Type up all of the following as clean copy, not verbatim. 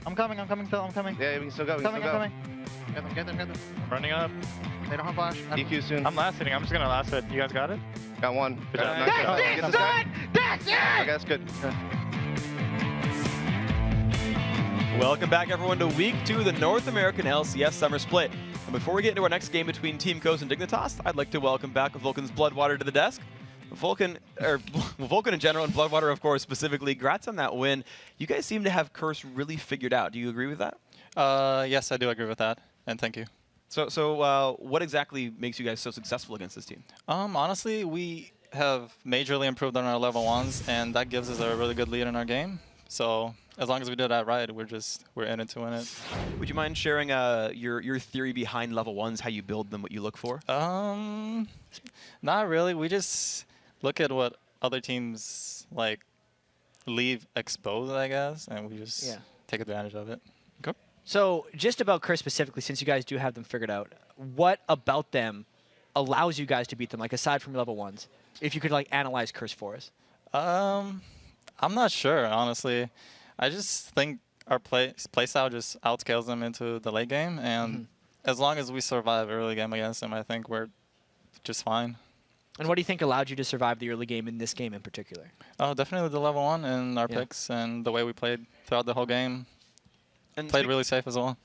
I'm coming, Phil, I'm coming. Yeah, we can still go, I'm coming. Get them. Running up. They don't have flash. EQ soon. I'm last hitting. I'm just gonna last hit. You guys got it? Got one. Good job. Nice shot. That's it, Get this guy. son! That's it! Okay, that's good. Welcome back, everyone, to Week 2 of the North American LCS Summer Split. And before we get into our next game between Team Coast and Dignitas, I'd like to welcome back Vulcan's Bloodwater to the desk. Vulcan in general, and Bloodwater, of course, specifically, congrats on that win. You guys seem to have Curse really figured out. Do you agree with that? Yes, I do agree with that, and thank you. So what exactly makes you guys so successful against this team? Honestly, we have majorly improved on our level 1s, and that gives us a really good lead in our game. So as long as we do that right, we're in it to win it. Would you mind sharing your theory behind level 1s, how you build them, what you look for? Not really. We just look at what other teams like leave exposed, I guess, and we just take advantage of it. Okay. So just about Curse specifically, since you guys do have them figured out, what about them allows you guys to beat them, like aside from level 1s? If you could like analyze Curse for us. I'm not sure, honestly. I just think our playstyle just outscales them into the late game, and as long as we survive early game against them, I think we're just fine. And what do you think allowed you to survive the early game in this game in particular? Oh, definitely the level 1 and our picks and the way we played throughout the whole game. And played really safe as well.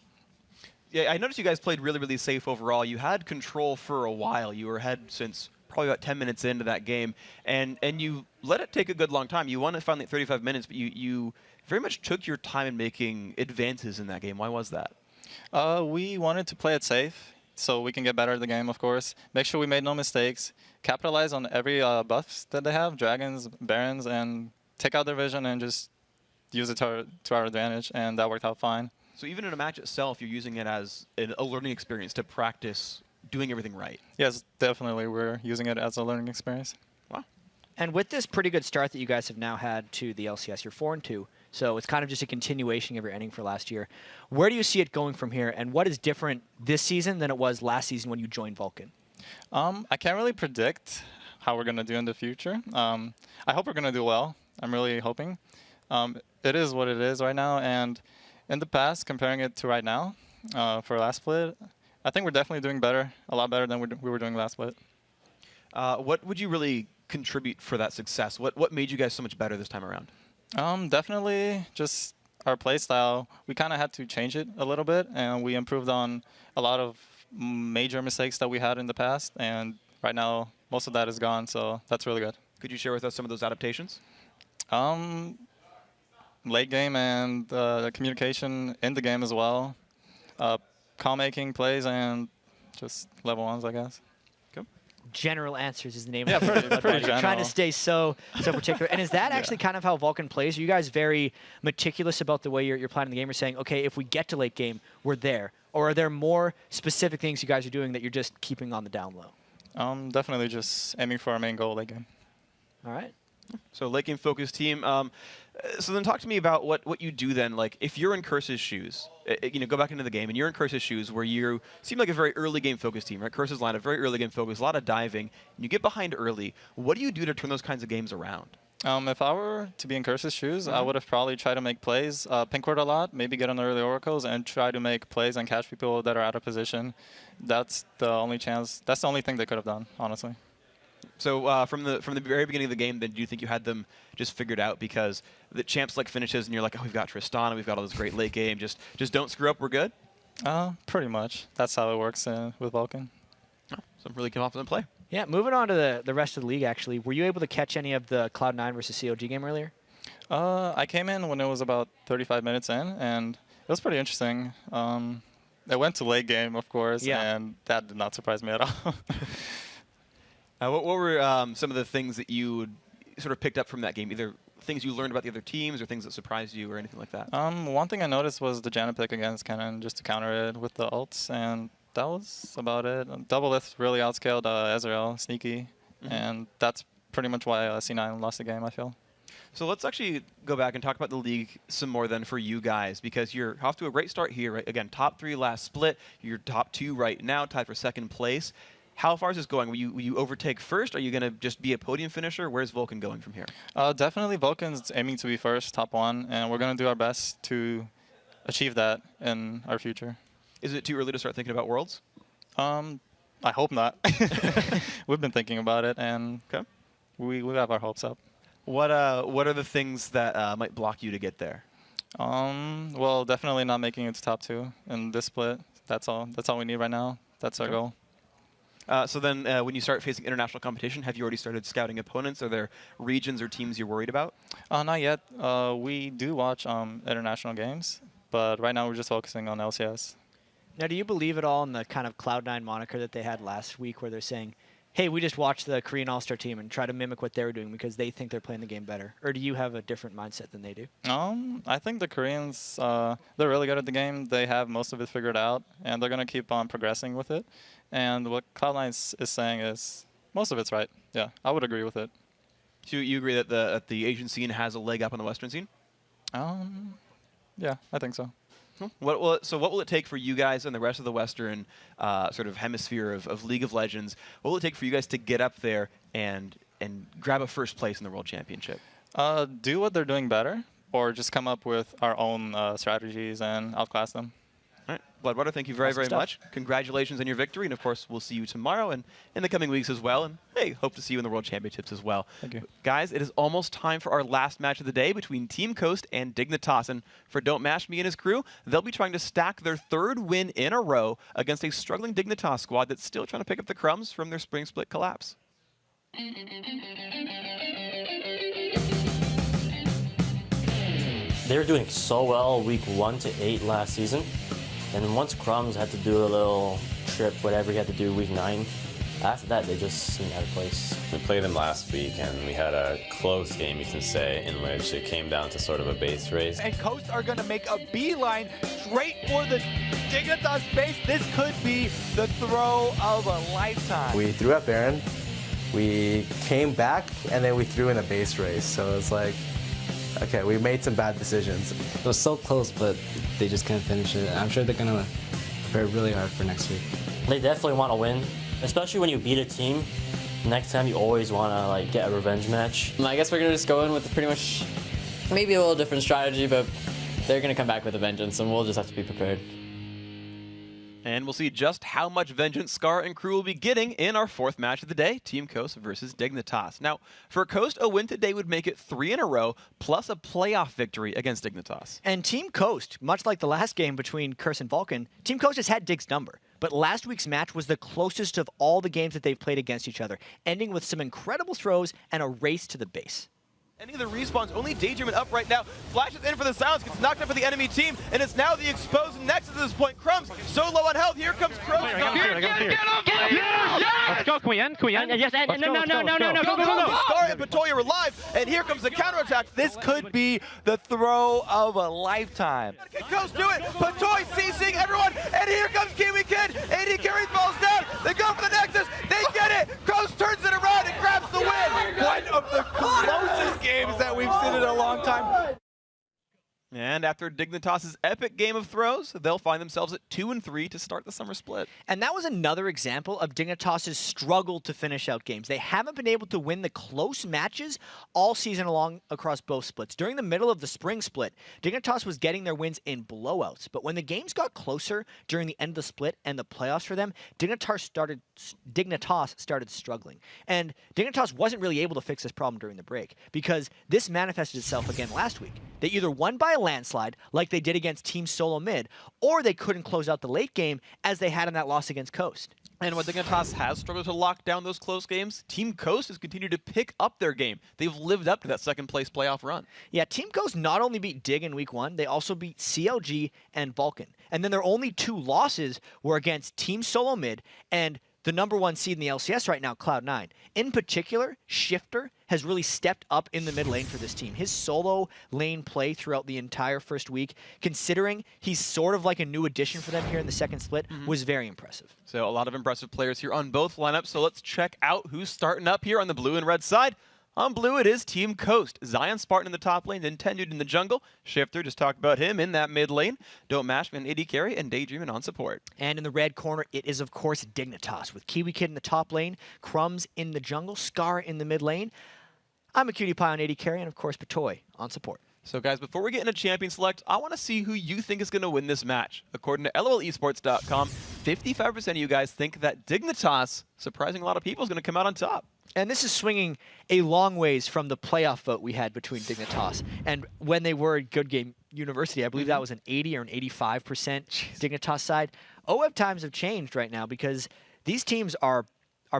Yeah, I noticed you guys played really, really safe overall. You had control for a while. You were ahead since probably about 10 minutes into that game, and you let it take a good long time. You won it finally at 35 minutes, but you very much took your time in making advances in that game. Why was that? We wanted to play it safe so we can get better at the game, of course. Make sure we made no mistakes. Capitalize on every buffs that they have, Dragons, Barons, and take out their vision and just use it to our advantage, and that worked out fine. So even in a match itself, you're using it as a learning experience to practice doing everything right. Yes, definitely. We're using it as a learning experience. Wow. And with this pretty good start that you guys have now had to the LCS, you're 4-2, so it's kind of just a continuation of your ending for last year. Where do you see it going from here, and what is different this season than it was last season when you joined Vulcan? I can't really predict how we're going to do in the future. I hope we're going to do well. I'm really hoping. It is what it is right now, and in the past, comparing it to right now, for last split, I think we're definitely doing better, a lot better than we were doing last split. What would you really contribute for that success? What made you guys so much better this time around? Definitely just our play style. We kind of had to change it a little bit, and we improved on a lot of major mistakes that we had in the past, and right now most of that is gone, so that's really good. Could you share with us some of those adaptations? Late game and communication in the game as well. Call making plays and just level 1s, I guess. Okay. General answers is the name of it. Pretty general. Trying to stay so particular. And is that actually kind of how Vulcan plays? Are you guys very meticulous about the way you're planning the game? Or saying, okay, if we get to late game, we're there? Or are there more specific things you guys are doing that you're just keeping on the down low? Definitely just aiming for our main goal late game. All right. So late game focused team. So then talk to me about what you do then. Like if you're in Curse's shoes, go back into the game and you're in Curse's shoes where you seem like a very early game focused team, right? Curse's line, a very early game focused, a lot of diving, and you get behind early. What do you do to turn those kinds of games around? If I were to be in Curse's shoes, I would have probably tried to make plays, pink ward a lot, maybe get on the early oracles, and try to make plays and catch people that are out of position. That's the only chance. That's the only thing they could have done, honestly. So from the very beginning of the game, then do you think you had them just figured out because the champs like finishes and you're like, oh, we've got Tristana, we've got all this great late game, just don't screw up, we're good? Pretty much. That's how it works with Vulcan. Oh, some really confident play. Yeah, moving on to the rest of the league, actually, were you able to catch any of the Cloud9 versus COG game earlier? I came in when it was about 35 minutes in, and it was pretty interesting. It went to late game, of course, and that did not surprise me at all. What were some of the things that you sort of picked up from that game? Either things you learned about the other teams or things that surprised you or anything like that? One thing I noticed was the Janet pick against Kennen just to counter it with the ults, and that was about it. Double Lift really outscaled Ezreal, sneaky, and that's pretty much why C9 lost the game, I feel. So let's actually go back and talk about the league some more then for you guys, because you're off to a great start here, right? Again, top 3 last split. You're top 2 right now, tied for 2nd place. How far is this going? Will you overtake first? Are you going to just be a podium finisher? Where's Vulcan going from here? Definitely Vulcan's aiming to be first, top 1, and we're going to do our best to achieve that in our future. Is it too early to start thinking about Worlds? I hope not. We've been thinking about it, and Okay. we have our hopes up. What are the things that might block you to get there? Well, definitely not making it to top 2 in this split. That's all we need right now. That's our goal. So then when you start facing international competition, have you already started scouting opponents? Are there regions or teams you're worried about? Not yet. We do watch international games, but right now we're just focusing on LCS. Now, do you believe at all in the kind of Cloud9 moniker that they had last week where they're saying, hey, we just watched the Korean All-Star team and try to mimic what they were doing because they think they're playing the game better? Or do you have a different mindset than they do? I think the Koreans, they're really good at the game. They have most of it figured out, and they're going to keep on progressing with it. And what Cloud9 is saying is most of it's right. Yeah, I would agree with it. So you agree that the Asian scene has a leg up on the Western scene? Yeah, I think so. What will it take for you guys and the rest of the Western sort of hemisphere of League of Legends? What will it take for you guys to get up there and grab a first place in the World Championship? Do what they're doing better, or just come up with our own strategies and outclass them. All right, Bloodwater, thank you very, Awesome very stuff. much. Congratulations on your victory, and of course, we'll see you tomorrow and in the coming weeks as well. And hey, hope to see you in the World Championships as well. Thank you. Guys, it is almost time for our last match of the day between Team Coast and Dignitas. And for DontMashMe and his crew, they'll be trying to stack their 3rd win in a row against a struggling Dignitas squad that's still trying to pick up the crumbs from their spring split collapse. They were doing so well week 1 to 8 last season. And then once Crumbz had to do a little trip, whatever he had to do week 9, after that they just seemed out of place. We played them last week and we had a close game, you can say, in which it came down to sort of a base race. And Coast are going to make a beeline straight for the Dignitas base. This could be the throw of a lifetime. We threw at Baron, we came back, and then we threw in a base race. So it's like, okay, we made some bad decisions. It was so close, but they just couldn't finish it. I'm sure they're going to prepare really hard for next week. They definitely want to win, especially when you beat a team. Next time you always want to like get a revenge match. I guess we're going to just go in with pretty much maybe a little different strategy, but they're going to come back with a vengeance, and we'll just have to be prepared. And we'll see just how much vengeance Scarra and crew will be getting in our 4th match of the day, Team Coast versus Dignitas. Now, for Coast, a win today would make it 3 in a row, plus a playoff victory against Dignitas. And Team Coast, much like the last game between Curse and Vulcan, Team Coast has had Dig's number. But last week's match was the closest of all the games that they've played against each other, ending with some incredible throws and a race to the base. Any of the respawns, only DayDreamin up right now. Flashes in for the silence, gets knocked up for the enemy team, and it's now the exposed Nexus at this point. Crumbz so low on health. Here comes Crumbz. Let's go. Can we end? Yes, and no. Go. Scarra and Patoy are alive, and here comes the counterattack. This could be the throw of a lifetime. Can Coast do it? Patoy CCing everyone, and here comes KIWIKID. AD carries balls down. They go for the Nexus. They get it. Coast turns it around and grabs the win. One of the closest games that we've seen in a long time. And after Dignitas' epic game of throws, they'll find themselves at 2-3 to start the summer split. And that was another example of Dignitas' struggle to finish out games. They haven't been able to win the close matches all season long across both splits. During the middle of the spring split, Dignitas was getting their wins in blowouts. But when the games got closer during the end of the split and the playoffs for them, Dignitas started struggling. And Dignitas wasn't really able to fix this problem during the break because this manifested itself again last week. They either won by a landslide, like they did against Team Solo Mid, or they couldn't close out the late game as they had in that loss against Coast. And when Dignitas has struggled to lock down those close games, Team Coast has continued to pick up their game. They've lived up to that 2nd place playoff run. Yeah, Team Coast not only beat Dig in week 1, they also beat CLG and Vulcan. And then their only 2 losses were against Team Solo Mid and the #1 seed in the LCS right now, Cloud9. In particular, Shiphtur has really stepped up in the mid lane for this team. His solo lane play throughout the entire first week, considering he's sort of like a new addition for them here in the 2nd split, was very impressive. So a lot of impressive players here on both lineups. So let's check out who's starting up here on the blue and red side. On blue, it is Team Coast. ZionSpartan in the top lane, Nintendude in the jungle. Shiphtur, just talked about him in that mid lane. DontMashMe and AD carry, and DayDreamin on support. And in the red corner, it is, of course, Dignitas, with KIWIKID in the top lane, Crumbz in the jungle, Scarra in the mid lane. I'm Imaqtpie on AD carry, and, of course, Patoy on support. So guys, before we get into Champion Select, I want to see who you think is going to win this match. According to LOLesports.com, 55% of you guys think that Dignitas, surprising a lot of people, is going to come out on top. And this is swinging a long ways from the playoff vote we had between Dignitas. And when they were at Good Game University, I believe that was an 80 or an 85% Dignitas side. OEB times have changed right now because these teams are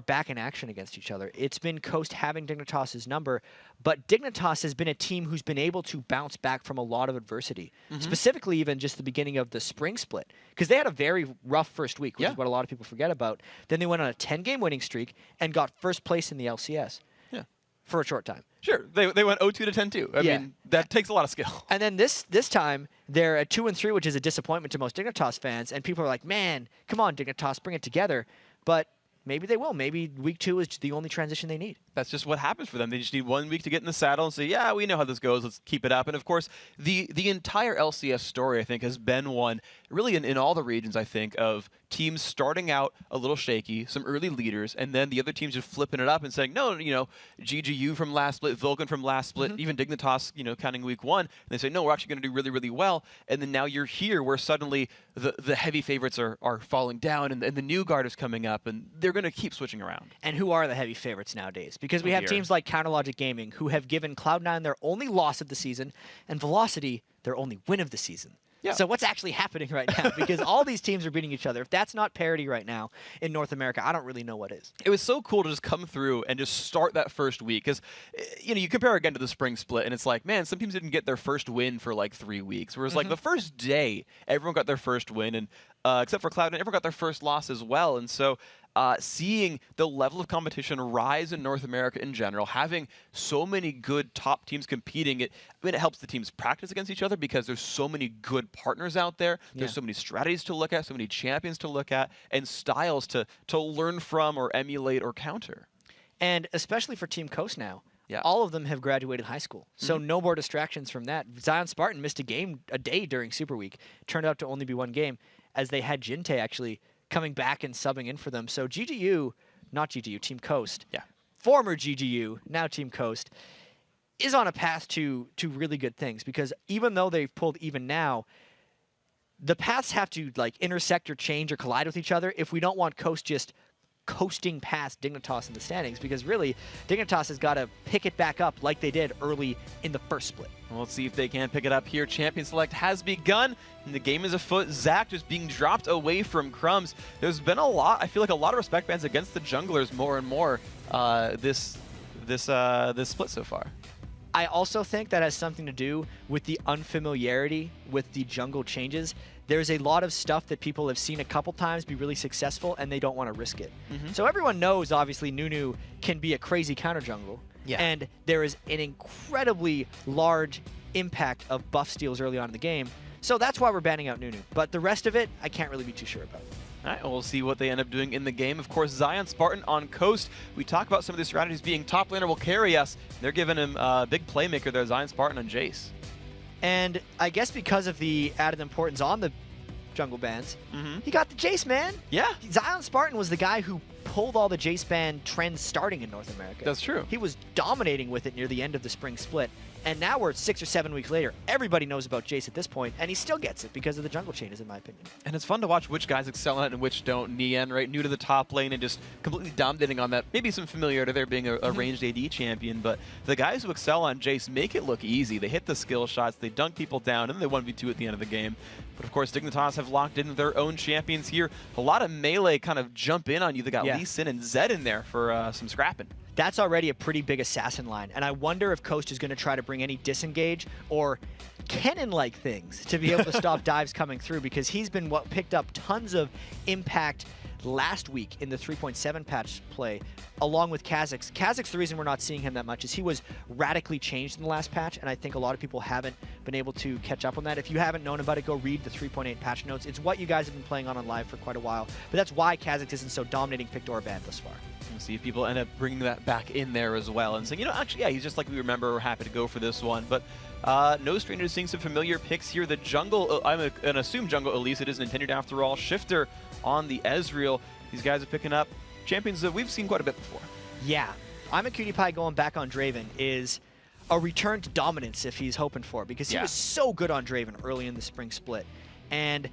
back in action against each other. It's been Coast having Dignitas' number, but Dignitas has been a team who's been able to bounce back from a lot of adversity, specifically even just the beginning of the spring split, because they had a very rough first week, which is what a lot of people forget about. Then they went on a 10-game winning streak and got first place in the LCS for a short time. Sure, they went 0-2 to 10-2. I mean, that takes a lot of skill. And then this time, they're at 2-3, which is a disappointment to most Dignitas fans, and people are like, man, come on, Dignitas, bring it together. But maybe they will. Maybe week 2 is the only transition they need. That's just what happens for them. They just need 1 week to get in the saddle and say, yeah, we know how this goes. Let's keep it up. And, of course, the entire LCS story, I think, has been one, really in all the regions, I think, of teams starting out a little shaky, some early leaders, and then the other teams just flipping it up and saying, no, you know, GGU from last split, Vulcan from last split, even Dignitas, you know, counting week 1. And they say, no, we're actually going to do really, really well. And then now you're here where suddenly the heavy favorites are falling down and the new guard is coming up, and they're going to keep switching around. And who are the heavy favorites nowadays? Because we have teams like Counterlogic Gaming who have given Cloud9 their only loss of the season and Velocity their only win of the season. Yeah. So what's actually happening right now? Because all these teams are beating each other. If that's not parity right now in North America, I don't really know what is. It was so cool to just come through and just start that first week. Because, you know, you compare again to the spring split, and it's like, man, some teams didn't get their first win for like 3 weeks. Whereas like the first day, everyone got their first win, and except for Cloud9, everyone got their first loss as well. And so seeing the level of competition rise in North America in general, having so many good top teams competing, it helps the teams practice against each other because there's so many good partners out there. There's so many strategies to look at, so many champions to look at, and styles to learn from or emulate or counter. And especially for Team Coast now, all of them have graduated high school. So no more distractions from that. ZionSpartan missed a day during Super Week. Turned out to only be 1 game, as they had Jinte actually coming back and subbing in for them. So GGU, not GGU, Team Coast, former GGU, now Team Coast, is on a path to really good things, because even though they've pulled even now, the paths have to like intersect or change or collide with each other if we don't want Coast just coasting past Dignitas in the standings, because really Dignitas has got to pick it back up like they did early in the first split. Well, let's see if they can pick it up here. Champion Select has begun, and the game is afoot. Zach just being dropped away from Crumbz. There's been I feel like a lot of respect bans against the junglers more and more this split so far. I also think that has something to do with the unfamiliarity with the jungle changes. There's a lot of stuff that people have seen a couple times be really successful, and they don't want to risk it. So everyone knows, obviously, Nunu can be a crazy counter jungle. And there is an incredibly large impact of buff steals early on in the game. So that's why we're banning out Nunu. But the rest of it, I can't really be too sure about. All right, well, we'll see what they end up doing in the game. Of course, ZionSpartan on Coast. We talk about some of the strategies being top laner will carry us. They're giving him a big playmaker there, ZionSpartan on Jayce. And I guess because of the added importance on the jungle bans, he got the Jayce, man. Yeah. ZionSpartan was the guy who pulled all the Jayce ban trends starting in North America. That's true. He was dominating with it near the end of the spring split. And now we're 6 or 7 weeks later. Everybody knows about Jayce at this point, and he still gets it because of the jungle changes, in my opinion. And it's fun to watch which guys excel on it and which don't. Nian, right, new to the top lane and just completely dominating on that. Maybe some familiarity there being a ranged AD champion, but the guys who excel on Jayce make it look easy. They hit the skill shots, they dunk people down, and they 1v2 at the end of the game. But of course, Dignitas have locked in their own champions here. A lot of melee kind of jump in on you. They got Lee Sin and Zed in there for some scrapping. That's already a pretty big assassin line, and I wonder if Coast is going to try to bring any disengage or cannon-like things to be able to stop dives coming through, because he's been picked up tons of impact last week in the 3.7 patch play, along with Kha'Zix. Kha'Zix, the reason we're not seeing him that much is he was radically changed in the last patch, and I think a lot of people haven't been able to catch up on that. If you haven't known about it, go read the 3.8 patch notes. It's what you guys have been playing on live for quite a while, but that's why Kha'Zix isn't so dominating picked or banned thus far. We'll see if people end up bringing that back in there as well and saying, you know, actually, yeah, he's just like we remember. We're happy to go for this one. But no stranger to seeing some familiar picks here. The jungle, I'm an assumed jungle Elise. It is Nintendude after all. Shiphtur on the Ezreal. These guys are picking up champions that we've seen quite a bit before. Yeah. Imaqtpie going back on Draven is a return to dominance if he's hoping for it, because he was so good on Draven early in the spring split. And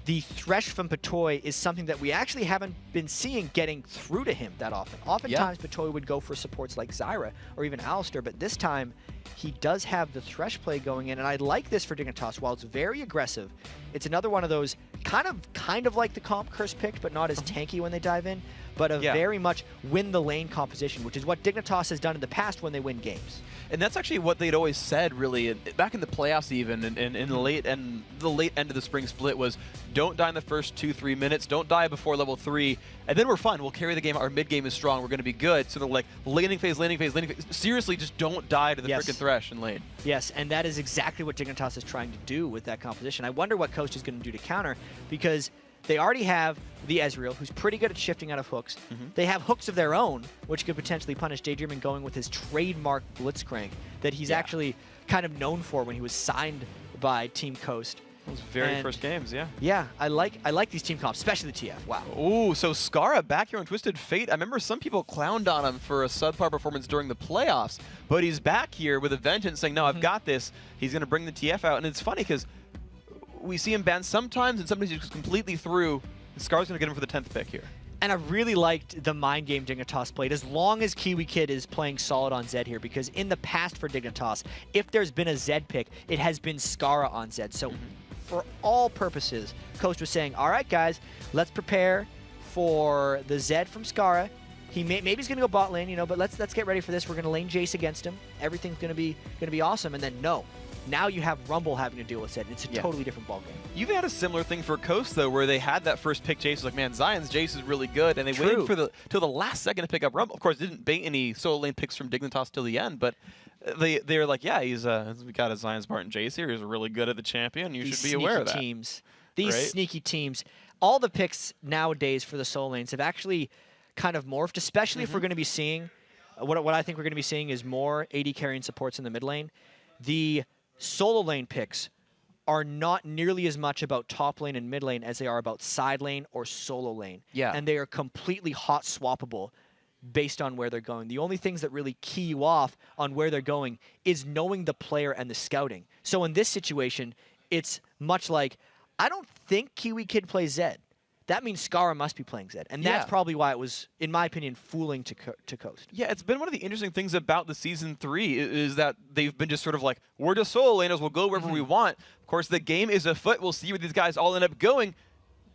the Thresh from Patoy is something that we actually haven't been seeing getting through to him that often. Oftentimes, Patoy would go for supports like Zyra or even Alistar, but this time he does have the Thresh play going in, and I like this for Dignitas. While it's very aggressive, it's another one of those kind of like the comp Curse picked, but not as tanky when they dive in, but a very much win the lane composition, which is what Dignitas has done in the past when they win games. And that's actually what they'd always said, really, back in the playoffs even, in the late end of the spring split was, don't die in the first 2-3 minutes, don't die before level 3, and then we're fine. We'll carry the game. Our mid game is strong. We're going to be good. So they're like, laning phase, laning phase, laning phase. Seriously, just don't die to the frickin' Thresh in lane. Yes, and that is exactly what Dignitas is trying to do with that composition. I wonder what Coast is going to do to counter, because they already have the Ezreal, who's pretty good at shifting out of hooks. They have hooks of their own, which could potentially punish DayDreamin going with his trademark Blitzcrank that he's actually kind of known for when he was signed by Team Coast. Those very first games, Yeah, I like these team comps, especially the TF. Wow. Ooh, so Scarra back here on Twisted Fate. I remember some people clowned on him for a subpar performance during the playoffs, but he's back here with a vengeance saying, no, I've got this. He's going to bring the TF out, and it's funny because we see him banned sometimes, and sometimes he's just completely through. And Scarra's going to get him for the 10th pick here. And I really liked the mind game Dignitas played, as long as KIWIKID is playing solid on Zed here, because in the past for Dignitas, if there's been a Zed pick, it has been Scarra on Zed. So for all purposes, Coast was saying, all right, guys, let's prepare for the Zed from Scarra. Maybe he's gonna go bot lane, but let's get ready for this. We're gonna lane Jayce against him. Everything's gonna be awesome. And then no. Now you have Rumble having to deal with Zed. It's a totally different ballgame. You've had a similar thing for Coast, though, where they had that first pick. Jayce was like, man, Zion's Jayce is really good. And they waited for till the last second to pick up Rumble. Of course, didn't bait any solo lane picks from Dignitas till the end, but they're like, yeah, we got a ZionSpartan Jayce here. He's really good at the champion. You should be aware of that. These sneaky teams. All the picks nowadays for the solo lanes have actually kind of morphed, especially if we're going to be seeing, what I think we're going to be seeing is more AD carrying supports in the mid lane. The solo lane picks are not nearly as much about top lane and mid lane as they are about side lane or solo lane. Yeah. And they are completely hot swappable based on where they're going. The only things that really key you off on where they're going is knowing the player and the scouting. So in this situation, it's much like, I don't think KiWiKid plays Zed. That means Scarra must be playing Zed. And that's probably why it was, in my opinion, fooling to Coast. Yeah, it's been one of the interesting things about the Season 3 is that they've been just sort of like, we're just solo laners, we'll go wherever we want. Of course, the game is afoot. We'll see where these guys all end up going.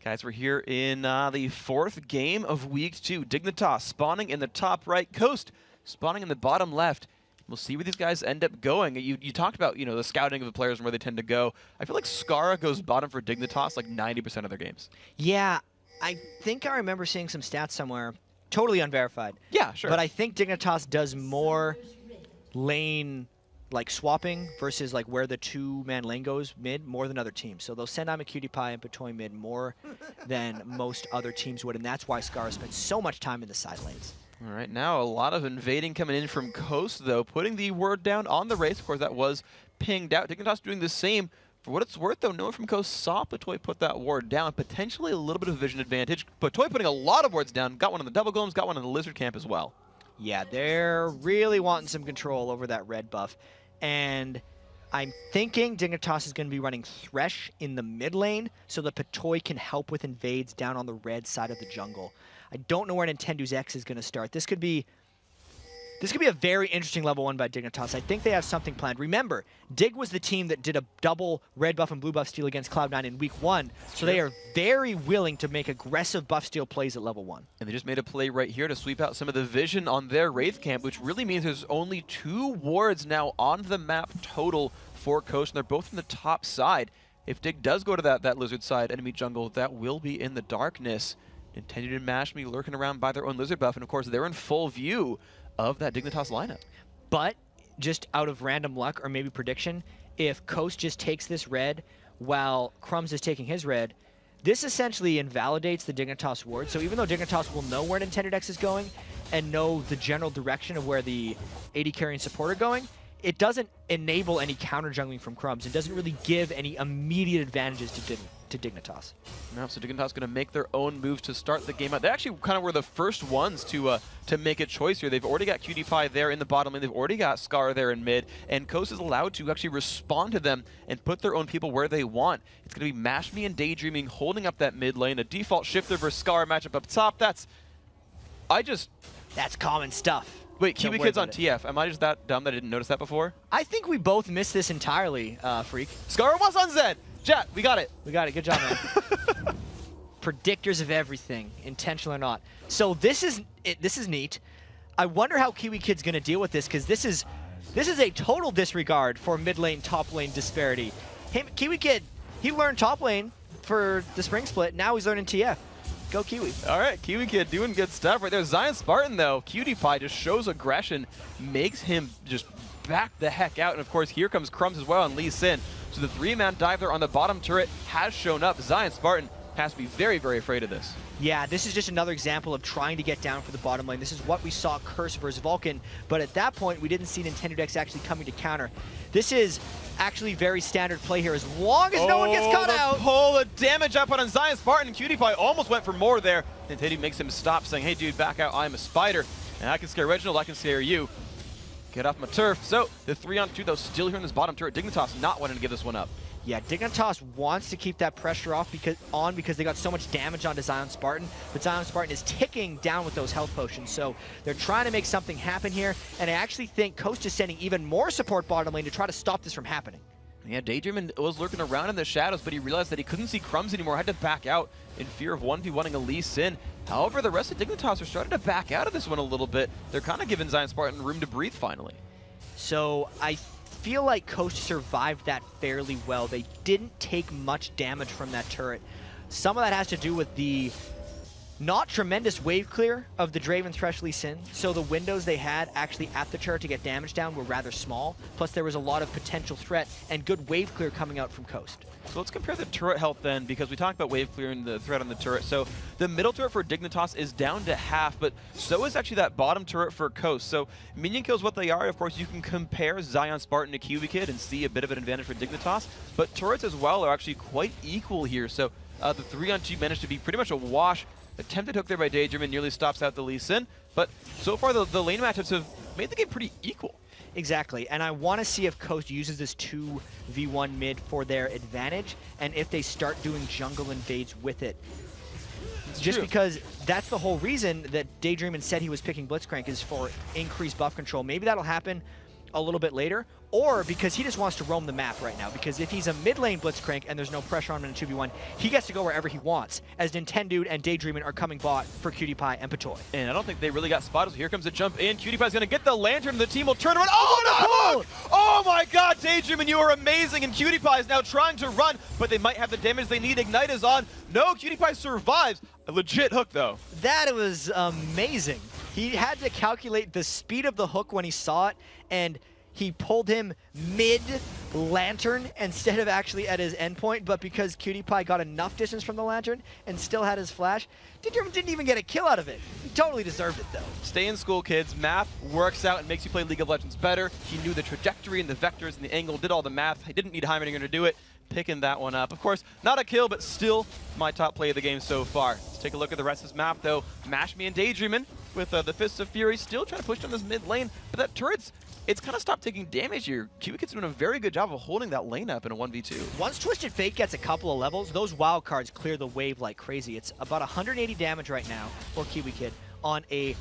Guys, we're here in the 4th game of Week 2. Dignitas spawning in the top right, Coast spawning in the bottom left. We'll see where these guys end up going. You talked about, the scouting of the players and where they tend to go. I feel like Scarra goes bottom for Dignitas like 90% of their games. Yeah, I think I remember seeing some stats somewhere, totally unverified. Yeah, sure. But I think Dignitas does more lane swapping versus where the two-man lane goes mid more than other teams. So they'll send Imaqtpie and Patoy mid more than most other teams would, and that's why Scarra spends so much time in the side lanes. All right, now a lot of invading coming in from Coast, though, putting the word down on the race. Of course, that was pinged out. Dignitas doing the same. For what it's worth, though, no one from Coast saw Patoy put that ward down. Potentially a little bit of vision advantage. Patoy putting a lot of wards down. Got one on the double golems, got one on the lizard camp as well. Yeah, they're really wanting some control over that red buff. And I'm thinking Dignitas is going to be running Thresh in the mid lane so that Patoy can help with invades down on the red side of the jungle. I don't know where NintendudeX is going to start. This could be a very interesting level 1 by Dignitas. I think they have something planned. Remember, Dig was the team that did a double red buff and blue buff steal against Cloud9 in Week 1, so they are very willing to make aggressive buff steal plays at level 1. And they just made a play right here to sweep out some of the vision on their Wraith camp, which really means there's only 2 wards now on the map total for Coast, and they're both from the top side. If Dig does go to that lizard side enemy jungle, that will be in the darkness. NintendudeMashMe lurking around by their own lizard buff, and of course they're in full view of that Dignitas lineup. But just out of random luck or maybe prediction, if Coast just takes this red while Crumbz is taking his red, this essentially invalidates the Dignitas ward. So even though Dignitas will know where NintendudeX is going and know the general direction of where the AD carry and support are going, it doesn't enable any counter jungling from Crumbz. It doesn't really give any immediate advantages to Dignitas. No, so Dignitas going to make their own moves to start the game out. They actually kind of were the first ones to make a choice here. They've already got KIWIKID there in the bottom lane. They've already got Scarra there in mid, and Coast is allowed to actually respond to them and put their own people where they want. It's going to be MashMe and DayDreamin holding up that mid lane. A default Shiphtur versus Scarra matchup up top. That's common stuff. Wait, KIWIKID's on TF. Am I just that dumb that I didn't notice that before? I think we both missed this entirely, Freak. Scarra was on Zed. Jet, we got it. We got it. Good job, man. Predictors of everything, intentional or not. So this is neat. I wonder how KIWIKID's going to deal with this, because this is a total disregard for mid lane, top lane disparity. KIWIKID, he learned top lane for the spring split. Now he's learning TF. Go Kiwi. All right, KIWIKID doing good stuff right there. ZionSpartan, though, KIWIKID just shows aggression, makes him just back the heck out. And, of course, here comes Crumbz as well on Elise. So the 3-man dive there on the bottom turret has shown up. ZionSpartan has to be very, very afraid of this. Yeah, this is just another example of trying to get down for the bottom lane. This is what we saw Curse versus Vulcan, but at that point, we didn't see NintendudeX actually coming to counter. This is actually very standard play here, as long as no one gets caught out. Pull the damage up on ZionSpartan. KIWIKID almost went for more there. Nintendo makes him stop, saying, hey, dude, back out. I'm a spider, and I can scare Reginald. I can scare you. Get off my turf. So the 3-on-2, though, still here in this bottom turret. Dignitas not wanting to give this one up. Yeah, Dignitas wants to keep that pressure off because they got so much damage onto ZionSpartan, but ZionSpartan is ticking down with those health potions, so they're trying to make something happen here, and I actually think Coast is sending even more support bottom lane to try to stop this from happening. Yeah, DayDreamin was lurking around in the shadows, but he realized that he couldn't see Crumbz anymore, had to back out in fear of 1v1ing Elise in. However, the rest of Dignitas are starting to back out of this one a little bit. They're kind of giving ZionSpartan room to breathe finally. So I feel like Coast survived that fairly well. They didn't take much damage from that turret. Some of that has to do with the not tremendous wave clear of the Draven Thresh Lee Sin, so the windows they had actually at the turret to get damage down were rather small, plus there was a lot of potential threat and good wave clear coming out from Coast. So let's compare the turret health then, because we talked about wave clear and the threat on the turret. So the middle turret for Dignitas is down to half, but so is actually that bottom turret for Coast. So minion kills what they are. Of course, you can compare ZionSpartan to KIWIKID and see a bit of an advantage for Dignitas, but turrets as well are actually quite equal here. So the 3-on-2 managed to be pretty much a wash. Attempted hook there by DayDreamin nearly stops out the Lee Sin, but so far the lane matchups have made the game pretty equal. Exactly, and I want to see if Coast uses this 2v1 mid for their advantage, and if they start doing jungle invades with it. Just because that's the whole reason that DayDreamin said he was picking Blitzcrank is for increased buff control. Maybe that'll happen a little bit later, or because he just wants to roam the map right now, because if he's a mid lane Blitzcrank and there's no pressure on him in a 2v1, he gets to go wherever he wants, as Nintendude and DayDreamin are coming bot for KIWIKID and Patoy. And I don't think they really got spotted, so here comes the jump in. KIWIKID's gonna get the lantern, the team will turn around. Oh, no! Oh my god, DayDreamin, you are amazing, and KIWIKID is now trying to run, but they might have the damage they need. Ignite is on. No, KIWIKID survives. A legit hook, though. That was amazing. He had to calculate the speed of the hook when he saw it, and he pulled him mid-lantern instead of actually at his endpoint, but because KIWIKID got enough distance from the lantern and still had his flash, DayDreamin didn't even get a kill out of it. He totally deserved it, though. Stay in school, kids. Math works out and makes you play League of Legends better. He knew the trajectory and the vectors and the angle, did all the math. He didn't need Heimerdinger to do it. Picking that one up. Of course, not a kill, but still my top play of the game so far. Let's take a look at the rest of this map, though. MashMe and DayDreamin with the Fists of Fury still trying to push down this mid lane, but that turret's it's kind of stopped taking damage here. KIWIKID's doing a very good job of holding that lane up in a 1v2. Once Twisted Fate gets a couple of levels, those wild cards clear the wave like crazy. It's about 180 damage right now for KIWIKID on a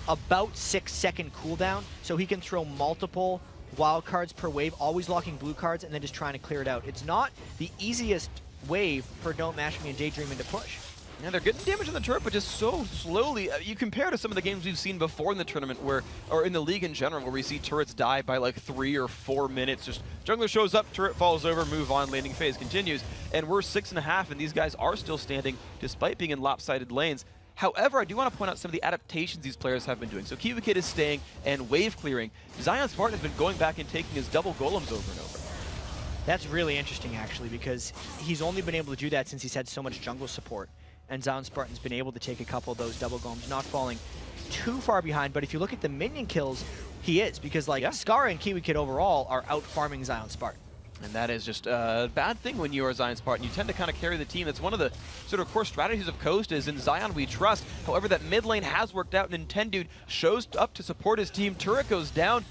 about 6-second cooldown, so he can throw multiple wild cards per wave, always locking blue cards and then just trying to clear it out. It's not the easiest wave for DontMashMe and DayDreamin to push. Yeah, they're getting damage on the turret, but just so slowly. You compare to some of the games we've seen before in the tournament, or in the league in general, where we see turrets die by like 3 or 4 minutes. Just jungler shows up, turret falls over, move on, landing phase continues, and we're 6.5, and these guys are still standing despite being in lopsided lanes. However, I do want to point out some of the adaptations these players have been doing. So KIWIKID is staying and wave clearing. ZionSpartan has been going back and taking his double golems over and over. That's really interesting, actually, because he's only been able to do that since he's had so much jungle support. And ZionSpartan's been able to take a couple of those double golems, not falling too far behind, but if you look at the minion kills, he is, because like Scarra and KIWIKID overall are out farming ZionSpartan. And that is just a bad thing when you are ZionSpartan. You tend to kind of carry the team. That's one of the sort of core strategies of Coast is in Zion we trust. However, that mid lane has worked out. Nintendude shows up to support his team. Turret goes down.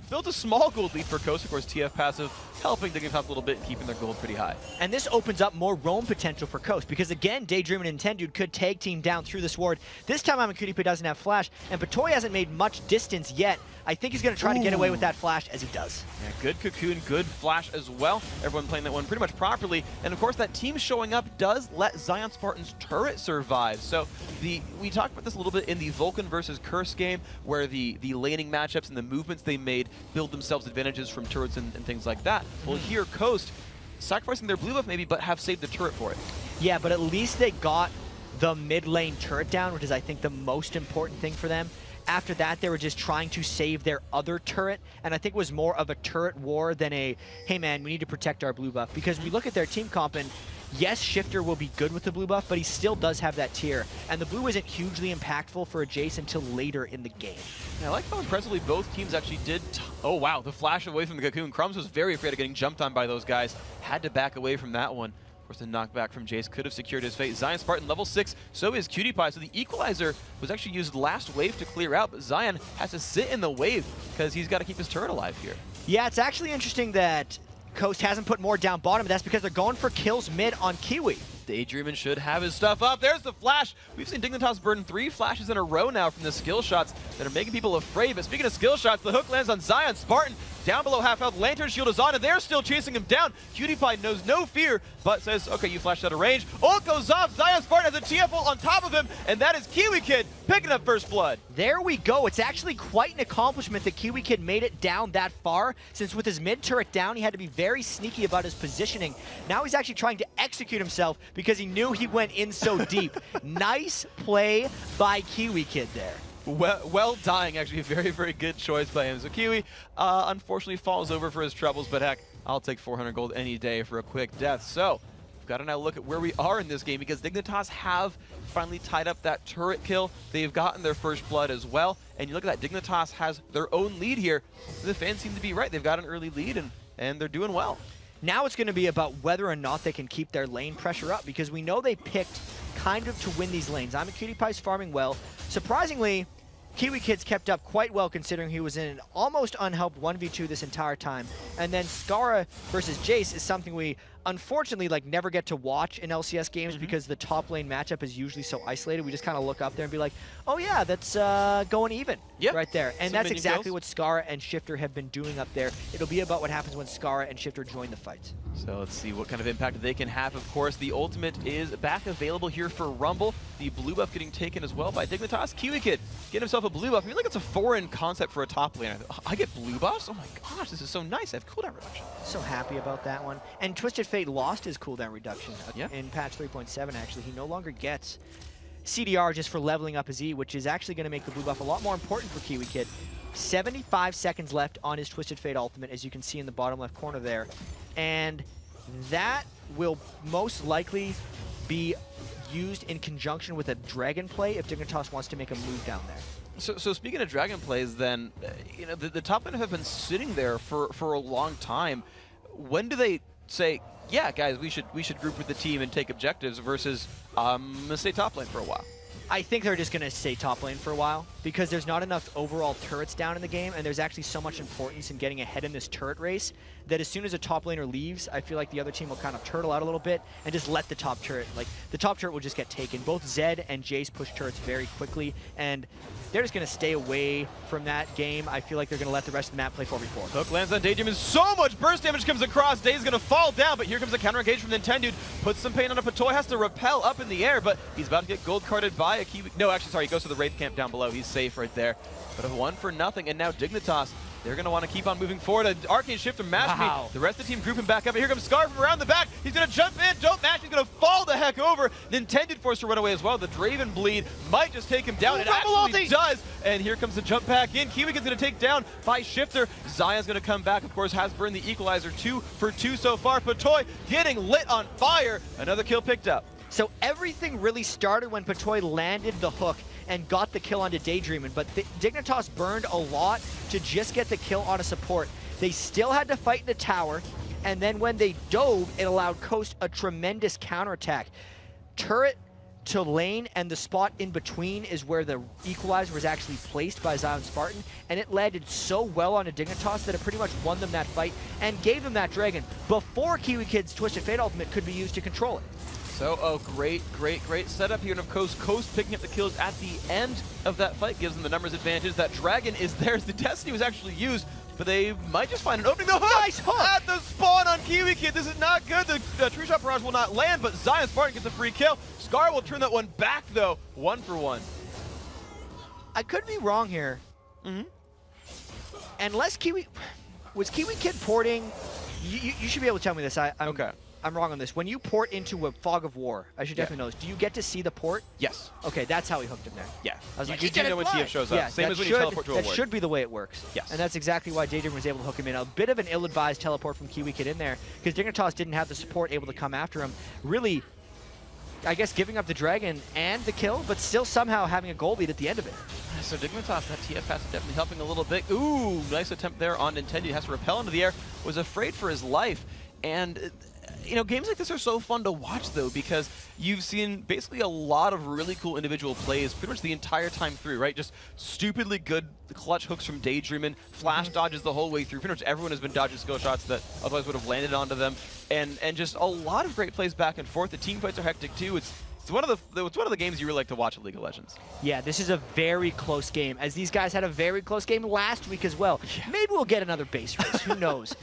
Built a small gold lead for Coast. Of course, TF passive helping Dignitas a little bit, keeping their gold pretty high. And this opens up more roam potential for Coast, because again, DayDreamin and Nintendude could tag team down through this ward. This time Imaqtpie doesn't have flash, and Patoy hasn't made much distance yet. I think he's going to try to get away with that flash, as he does. Yeah, good cocoon, good flash as well. Everyone playing that one pretty much properly. And of course, that team showing up does let ZionSpartan's turret survive. So we talked about this a little bit in the Vulcan versus Curse game, where the laning matchups and the movements they made build themselves advantages from turrets and things like that. Well, here, Coast, sacrificing their blue buff maybe, but have saved the turret for it. Yeah, but at least they got the mid lane turret down, which is, I think, the most important thing for them. After that, they were just trying to save their other turret, and I think it was more of a turret war than a, hey man, we need to protect our blue buff. Because we look at their team comp, and yes, Shiphtur will be good with the blue buff, but he still does have that tier. And the blue isn't hugely impactful for a Jayce until later in the game. Yeah, I like how impressively both teams actually did. Oh wow, the flash away from the cocoon. Crumbz was very afraid of getting jumped on by those guys. Had to back away from that one. Of course, the knockback from Jayce could have secured his fate. ZionSpartan level 6, so is KIWIKID. So the equalizer was actually used last wave to clear out, but Zion has to sit in the wave because he's got to keep his turret alive here. Yeah, it's actually interesting that Coast hasn't put more down bottom, but that's because they're going for kills mid on Kiwi. DayDreamin should have his stuff up. There's the flash. We've seen Dignitas burn 3 flashes in a row now from the skill shots that are making people afraid. But speaking of skill shots, the hook lands on ZionSpartan. Down below half health, Lantern Shield is on, and they're still chasing him down. KIWIKID knows no fear, but says, okay, you flashed out of range. Ult goes off. ZionSpartan has a TF ult on top of him, and that is KIWIKID picking up first blood. There we go. It's actually quite an accomplishment that KIWIKID made it down that far, since with his mid turret down, he had to be very sneaky about his positioning. Now he's actually trying to execute himself because he knew he went in so deep. Nice play by KIWIKID there. Well dying, actually. A very, very good choice by him. So Kiwi, unfortunately, falls over for his troubles, but heck, I'll take 400 gold any day for a quick death. So we've got to now look at where we are in this game, because Dignitas have finally tied up that turret kill. They've gotten their first blood as well. And you look at that, Dignitas has their own lead here. The fans seem to be right. They've got an early lead, and they're doing well. Now it's going to be about whether or not they can keep their lane pressure up, because we know they picked kind of to win these lanes. Imaqtpie's farming well. Surprisingly, KIWIKID's kept up quite well, considering he was in an almost unhelped 1v2 this entire time. And then Scarra versus Jayce is something we unfortunately never get to watch in LCS games because the top lane matchup is usually so isolated. We just kind of look up there and be like, oh yeah, that's going even right there. And that's exactly what Scarra and Shiphtur have been doing up there. It'll be about what happens when Scarra and Shiphtur join the fight. So let's see what kind of impact they can have. Of course, the ultimate is back available here for Rumble. The blue buff getting taken as well by Dignitas. KIWIKID getting himself a blue buff. I feel like it's a foreign concept for a top laner. I get blue buffs? Oh my gosh, this is so nice. I have cooldown reduction. So happy about that one. And Twisted Fate lost his cooldown reduction in patch 3.7, actually. He no longer gets CDR just for leveling up his E, which is actually going to make the blue buff a lot more important for KIWIKID. 75 seconds left on his Twisted Fate ultimate, as you can see in the bottom left corner there. And that will most likely be used in conjunction with a dragon play if Dignitas wants to make a move down there. So speaking of dragon plays, then, the top laner have been sitting there for a long time. When do they say, yeah, guys, we should group with the team and take objectives versus let's stay top lane for a while? I think they're just going to stay top lane for a while, because there's not enough overall turrets down in the game, and there's actually so much importance in getting ahead in this turret race that as soon as a top laner leaves, I feel like the other team will kind of turtle out a little bit and just let the top turret, the top turret will just get taken. Both Zed and Jayce push turrets very quickly, and they're just going to stay away from that game. I feel like they're going to let the rest of the map play 4v4. Hook lands on DayDreamin. So much burst damage comes across. Day's going to fall down, but here comes a counter engage from Nintendude. Puts some pain on a Patoy, has to repel up in the air, but he's about to get gold carded by a Kiwi. No, actually, sorry, he goes to the Wraith camp down below. He's safe right there. But a 1-0, and now Dignitas, they're going to want to keep on moving forward. An Arcane Shift from DontMashMe. The rest of the team grouping back up. And here comes Scarra from around the back. He's going to jump in. DontMashMe is going to fall the heck over. Nintendude forced to run away as well. The Draven bleed might just take him down. It actually does. And here comes the jump back in. KIWIKID's going to take down by Shiphtur. Zion's going to come back. Of course, has burned the equalizer 2 for 2 so far. Patoy getting lit on fire. Another kill picked up. So everything really started when Patoy landed the hook and got the kill onto DayDreamin, but Dignitas burned a lot to just get the kill on a support. They still had to fight in the tower, and then when they dove, it allowed Coast a tremendous counterattack. Turret to lane, and the spot in between is where the equalizer was actually placed by ZionSpartan, and it landed so well on a Dignitas that it pretty much won them that fight and gave them that dragon before KIWIKID's Twisted Fate ultimate could be used to control it. So a great setup here, and of course, Coast picking up the kills at the end of that fight gives them the numbers advantage. That dragon is theirs. The Destiny was actually used, but they might just find an opening. The hook! Nice hook! At the spawn on KIWIKID. This is not good. The True Shot Barrage will not land, but ZionSpartan gets a free kill. Scarra will turn that one back, though, 1 for 1. I could be wrong here. Unless was KIWIKID porting? You should be able to tell me this. I'm wrong on this. When you port into a Fog of War, I should definitely know this. Do you get to see the port? Yes. Okay, that's how he hooked him there. Yeah. I was like, you do know when TF shows up. Yeah, Same as when you teleport to a ward. That should be the way it works. Yes. And that's exactly why DayDreamin was able to hook him in. A bit of an ill-advised teleport from KIWIKID in there, because Dignitas didn't have the support able to come after him. Really, I guess, giving up the dragon and the kill, but still somehow having a goal lead at the end of it. So Dignitas, that TF pass is definitely helping a little bit. Ooh, nice attempt there on Nintendo. He has to repel into the air. Was afraid for his life. And you know, games like this are so fun to watch, though, because you've seen basically a lot of really cool individual plays pretty much the entire time through, right? Just stupidly good clutch hooks from DayDreamin, flash dodges the whole way through. Pretty much everyone has been dodging skill shots that otherwise would have landed onto them, and just a lot of great plays back and forth. The team fights are hectic, too. It's one of the games you really like to watch at League of Legends. Yeah, this is a very close game, as these guys had a very close game last week as well. Yeah. Maybe we'll get another base race. Who knows?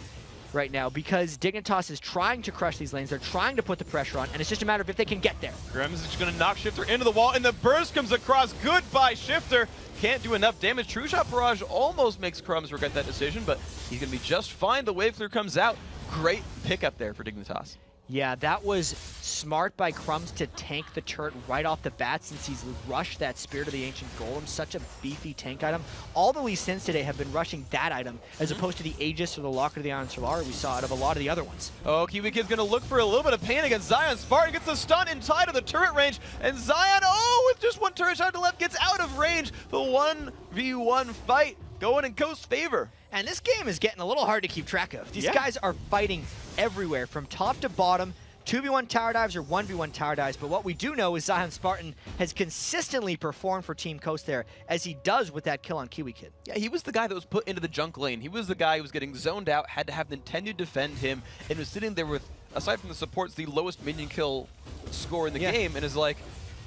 Right now, because Dignitas is trying to crush these lanes. They're trying to put the pressure on, and it's just a matter of if they can get there. Crumbz is just going to knock Shiphtur into the wall, and the burst comes across. Goodbye, Shiphtur. Can't do enough damage. True Shot Barrage almost makes Crumbz regret that decision, but he's going to be just fine. The wave clear comes out. Great pickup there for Dignitas. Yeah, that was smart by Crumbz to tank the turret right off the bat, since he's rushed that Spirit of the Ancient Golem, such a beefy tank item. All the Lee Sins today have been rushing that item, as opposed to the Aegis or the Locker of the Iron Solar we saw out of a lot of the other ones. Oh, KIWIKID's going to look for a little bit of pain against ZionSpartan. Gets the stun inside of the turret range, and Zion, with just one turret shot to the left, gets out of range. The 1v1 fight going in Coast's favor. And this game is getting a little hard to keep track of. These guys are fighting everywhere, from top to bottom. 2v1 tower dives or 1v1 tower dives, but what we do know is ZionSpartan has consistently performed for Team Coast there, as he does with that kill on KIWIKID. Yeah, he was the guy that was put into the junk lane. He was the guy who was getting zoned out, had to have Nintendo defend him, and was sitting there with, aside from the supports, the lowest minion kill score in the game, and is like,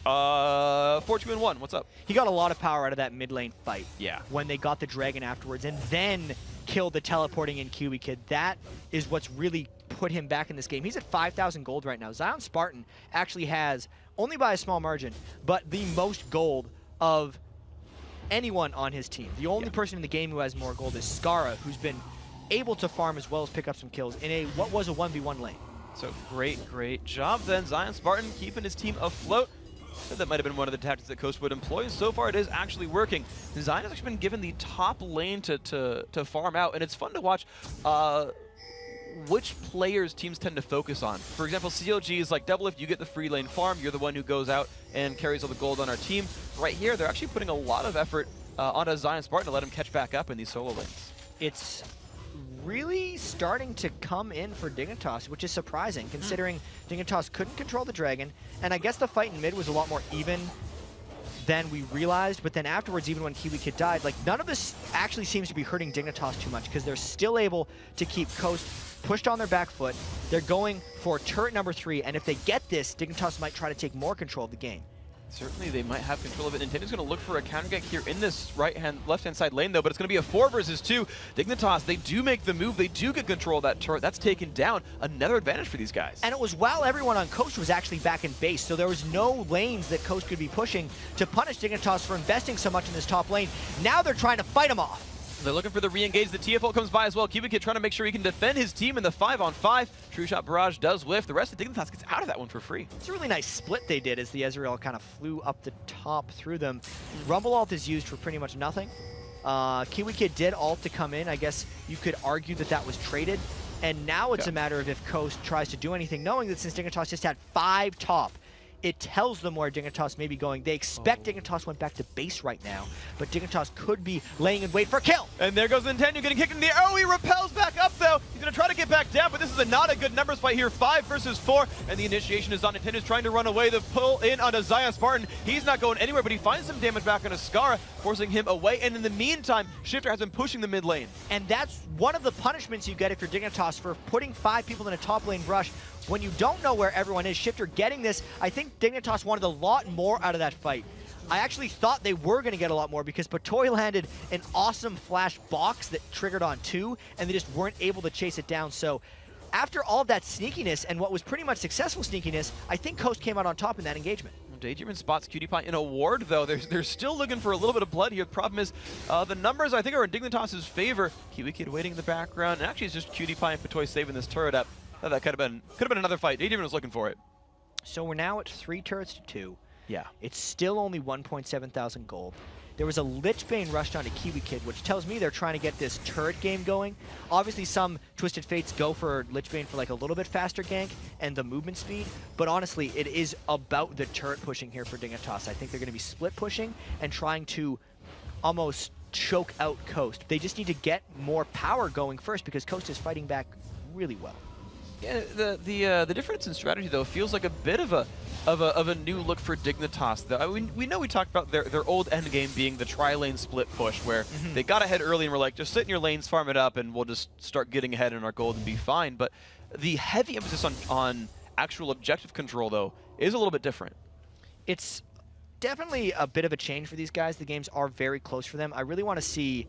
4-2-1, what's up? He got a lot of power out of that mid lane fight. Yeah. When they got the dragon afterwards, and then killed the teleporting in KIWIKID. That is what's really put him back in this game. He's at 5,000 gold right now. ZionSpartan actually has, only by a small margin, but the most gold of anyone on his team. The only person in the game who has more gold is Scarra, who's been able to farm as well as pick up some kills in what was a 1v1 lane. So great job then. ZionSpartan keeping his team afloat. That might have been one of the tactics that Coast would employ. So far, it is actually working. Zion has actually been given the top lane to farm out, and it's fun to watch which players teams tend to focus on. For example, CLG is like, double if you get the free lane farm, you're the one who goes out and carries all the gold on our team. Right here, they're actually putting a lot of effort onto ZionSpartan to let him catch back up in these solo lanes. It's really starting to come in for Dignitas, which is surprising, considering Dignitas couldn't control the dragon, and I guess the fight in mid was a lot more even than we realized, but then afterwards, even when KIWIKID died, like, none of this actually seems to be hurting Dignitas too much, because they're still able to keep Coast pushed on their back foot. They're going for turret number 3, and if they get this, Dignitas might try to take more control of the game. Certainly, they might have control of it. Nintendo's going to look for a counter gank here in this left-hand side lane, though, but it's going to be a 4 versus 2. Dignitas, they do make the move. They do get control of that turret. That's taken down. Another advantage for these guys. And it was while everyone on Coast was actually back in base, so there was no lanes that Coast could be pushing to punish Dignitas for investing so much in this top lane. Now they're trying to fight him off. They're looking for the re-engage. The TFL comes by as well. KIWIKID trying to make sure he can defend his team in the 5-on-5. True Shot Barrage does whiff. The rest of Dignitas gets out of that one for free. It's a really nice split they did as the Ezreal kind of flew up the top through them. Rumble ult is used for pretty much nothing. KIWIKID did ult to come in. I guess you could argue that that was traded. And now it's a matter of if Coast tries to do anything, knowing that since Dignitas just had 5 top it tells them where Dignitas may be going. They expect Dignitas went back to base right now, but Dignitas could be laying in wait for a kill. And there goes Nintendo getting kicked in the air. Oh, he repels back up though. He's gonna try to get back down, but this is not a good numbers fight here. 5 versus 4, and the initiation is on. Nintendo's trying to run away. The pull in onto ZionSpartan. He's not going anywhere, but he finds some damage back on Scarra, forcing him away. And in the meantime, Shiphtur has been pushing the mid lane. And that's one of the punishments you get if you're Dignitas for putting 5 people in a top lane rush. When you don't know where everyone is, Shiphtur getting this, I think Dignitas wanted a lot more out of that fight. I actually thought they were going to get a lot more because Patoy landed an awesome flash box that triggered on 2, and they just weren't able to chase it down. So after all of that sneakiness and what was pretty much successful sneakiness, I think Coast came out on top in that engagement. DayDreamin spots KIWIKID in a ward, though. They're still looking for a little bit of blood here. The problem is the numbers, I think, are in Dignitas' favor. KIWIKID waiting in the background, and actually it's just KIWIKID and Patoy saving this turret up. That could have been another fight. DayDreamin was looking for it. So we're now at 3 turrets to 2. Yeah. It's still only 1.7 thousand gold. There was a Lich Bane rushed onto KIWIKID, which tells me they're trying to get this turret game going. Obviously, some Twisted Fates go for Lich Bane for like a little bit faster gank and the movement speed, but honestly, it is about the turret pushing here for Dignitas. I think they're going to be split pushing and trying to almost choke out Coast. They just need to get more power going first because Coast is fighting back really well. Yeah, the difference in strategy though feels like a bit of a new look for Dignitas. Though we know we talked about their old end game being the tri-lane split push, where they got ahead early and were like, just sit in your lanes, farm it up, and we'll just start getting ahead in our gold and be fine. But the heavy emphasis on actual objective control though is a little bit different. It's definitely a bit of a change for these guys. The games are very close for them. I really want to see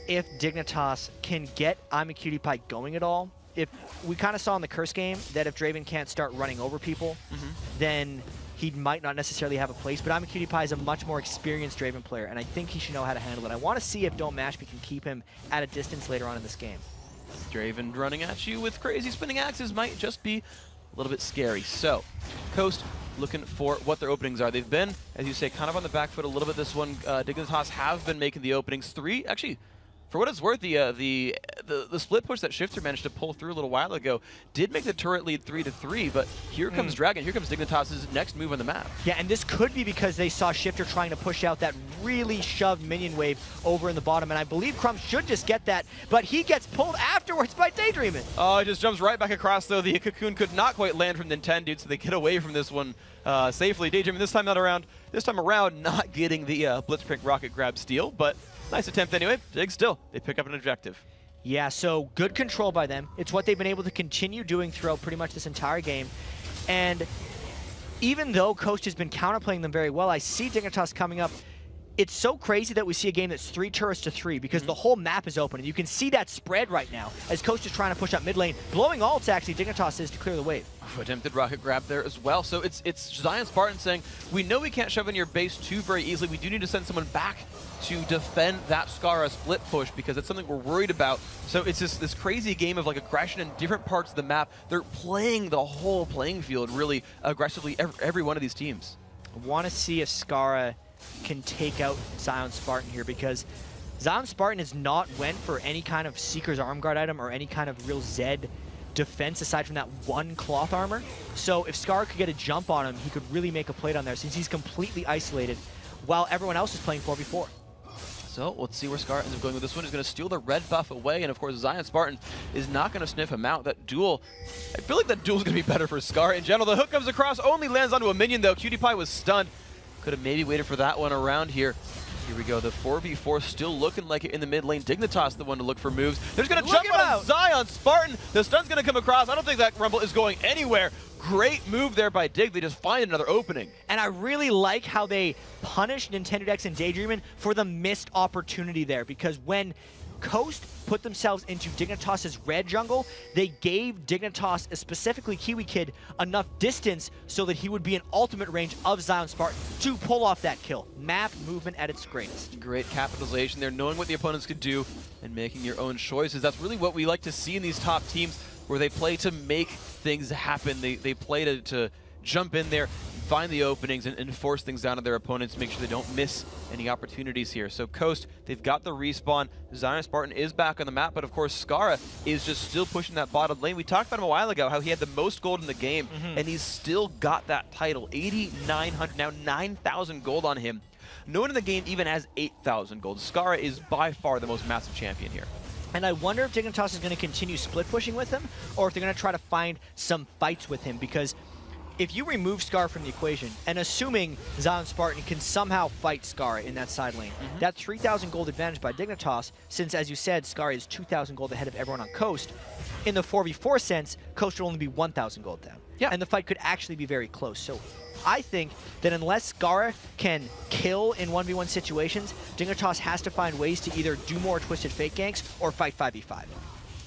if Dignitas can get Imaqtpie going at all. If we kind of saw in the Curse game that if Draven can't start running over people, then he might not necessarily have a place. But Imaqtpie is a much more experienced Draven player, and I think he should know how to handle it. I want to see if DontMashMe can keep him at a distance later on in this game. Draven running at you with crazy spinning axes might just be a little bit scary. So, Coast looking for what their openings are. They've been, as you say, kind of on the back foot a little bit this one. Dignitas have been making the openings. 3, actually, for what it's worth, the split push that Shiphtur managed to pull through a little while ago did make the turret lead 3-3, but here comes Dragon, here comes Dignitas' next move on the map. Yeah, and this could be because they saw Shiphtur trying to push out that really shoved minion wave over in the bottom, and I believe Crumbz should just get that, but he gets pulled afterwards by DayDreamin. Oh, it just jumps right back across, though. The cocoon could not quite land from Nintendude, so they get away from this one safely. DayDreamin this time around not getting the Blitzcrank rocket grab steal, but nice attempt anyway. Dig still. They pick up an objective. Yeah, so good control by them. It's what they've been able to continue doing throughout pretty much this entire game. And even though Coast has been counterplaying them very well, I see Dignitas coming up. It's so crazy that we see a game that's 3 turrets to 3 because the whole map is open. And you can see that spread right now as Coast is trying to push up mid lane. Blowing ults, actually, Dignitas is to clear the wave. Attempted rocket grab there as well. So it's ZionSpartan saying, we know we can't shove in your base too very easily. We do need to send someone back to defend that Scarra split push because that's something we're worried about. So it's this crazy game of like aggression in different parts of the map. They're playing the whole playing field really aggressively, every one of these teams. I want to see if Scarra can take out ZionSpartan here because ZionSpartan has not went for any kind of Seeker's Arm Guard item or any kind of real Zed defense aside from that one cloth armor. So if Scarra could get a jump on him, he could really make a play down there since he's completely isolated while everyone else is playing 4v4. So let's see where Scarra ends up going with this one. He's going to steal the red buff away, and of course ZionSpartan is not going to sniff him out. That duel, I feel like that duel is going to be better for Scarra in general. The hook comes across, only lands onto a minion though. KIWIKID was stunned. Could have maybe waited for that one around here. Here we go, the 4v4 still looking like it in the mid lane. Dignitas the one to look for moves. There's going to jump on ZionSpartan. The stun's going to come across. I don't think that Rumble is going anywhere. Great move there by Dig. They just find another opening. And I really like how they punished NintendudeX and DayDreamin for the missed opportunity there because when Coast put themselves into Dignitas' red jungle, they gave Dignitas, specifically KIWIKID, enough distance so that he would be in ultimate range of ZionSpartan to pull off that kill. Map movement at its greatest. Great capitalization there, knowing what the opponents could do and making your own choices. That's really what we like to see in these top teams where they play to make things happen. They play to jump in there, find the openings and force things down to their opponents, make sure they don't miss any opportunities here. So Coast, they've got the respawn. ZionSpartan is back on the map, but of course Scarra is just still pushing that bottom lane. We talked about him a while ago, how he had the most gold in the game, and he's still got that title. 8,900, now 9,000 gold on him. No one in the game even has 8,000 gold. Scarra is by far the most massive champion here. And I wonder if Dignitas is going to continue split pushing with him, or if they're going to try to find some fights with him, because if you remove Scarra from the equation, and assuming ZionSpartan can somehow fight Scarra in that side lane, that 3,000 gold advantage by Dignitas, since, as you said, Scarra is 2,000 gold ahead of everyone on Coast, in the 4v4 sense, Coast will only be 1,000 gold down. Yeah. And the fight could actually be very close. So I think that unless Scarra can kill in 1v1 situations, Dignitas has to find ways to either do more Twisted Fate ganks or fight 5v5.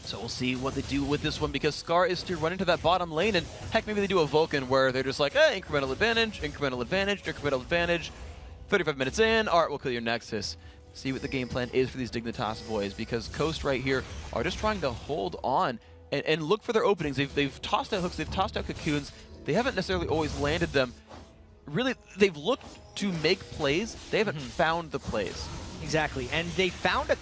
So we'll see what they do with this one, because Scarra is still running to that bottom lane, and heck, maybe they do a Vulcan where they're just like, incremental advantage, incremental advantage, incremental advantage. 35 minutes in, all right, we'll kill your Nexus. See what the game plan is for these Dignitas boys, because Coast right here are just trying to hold on and look for their openings. They've tossed out hooks, they've tossed out cocoons. They haven't necessarily always landed them. Really, they've looked to make plays. They haven't found the plays. Exactly, and they found a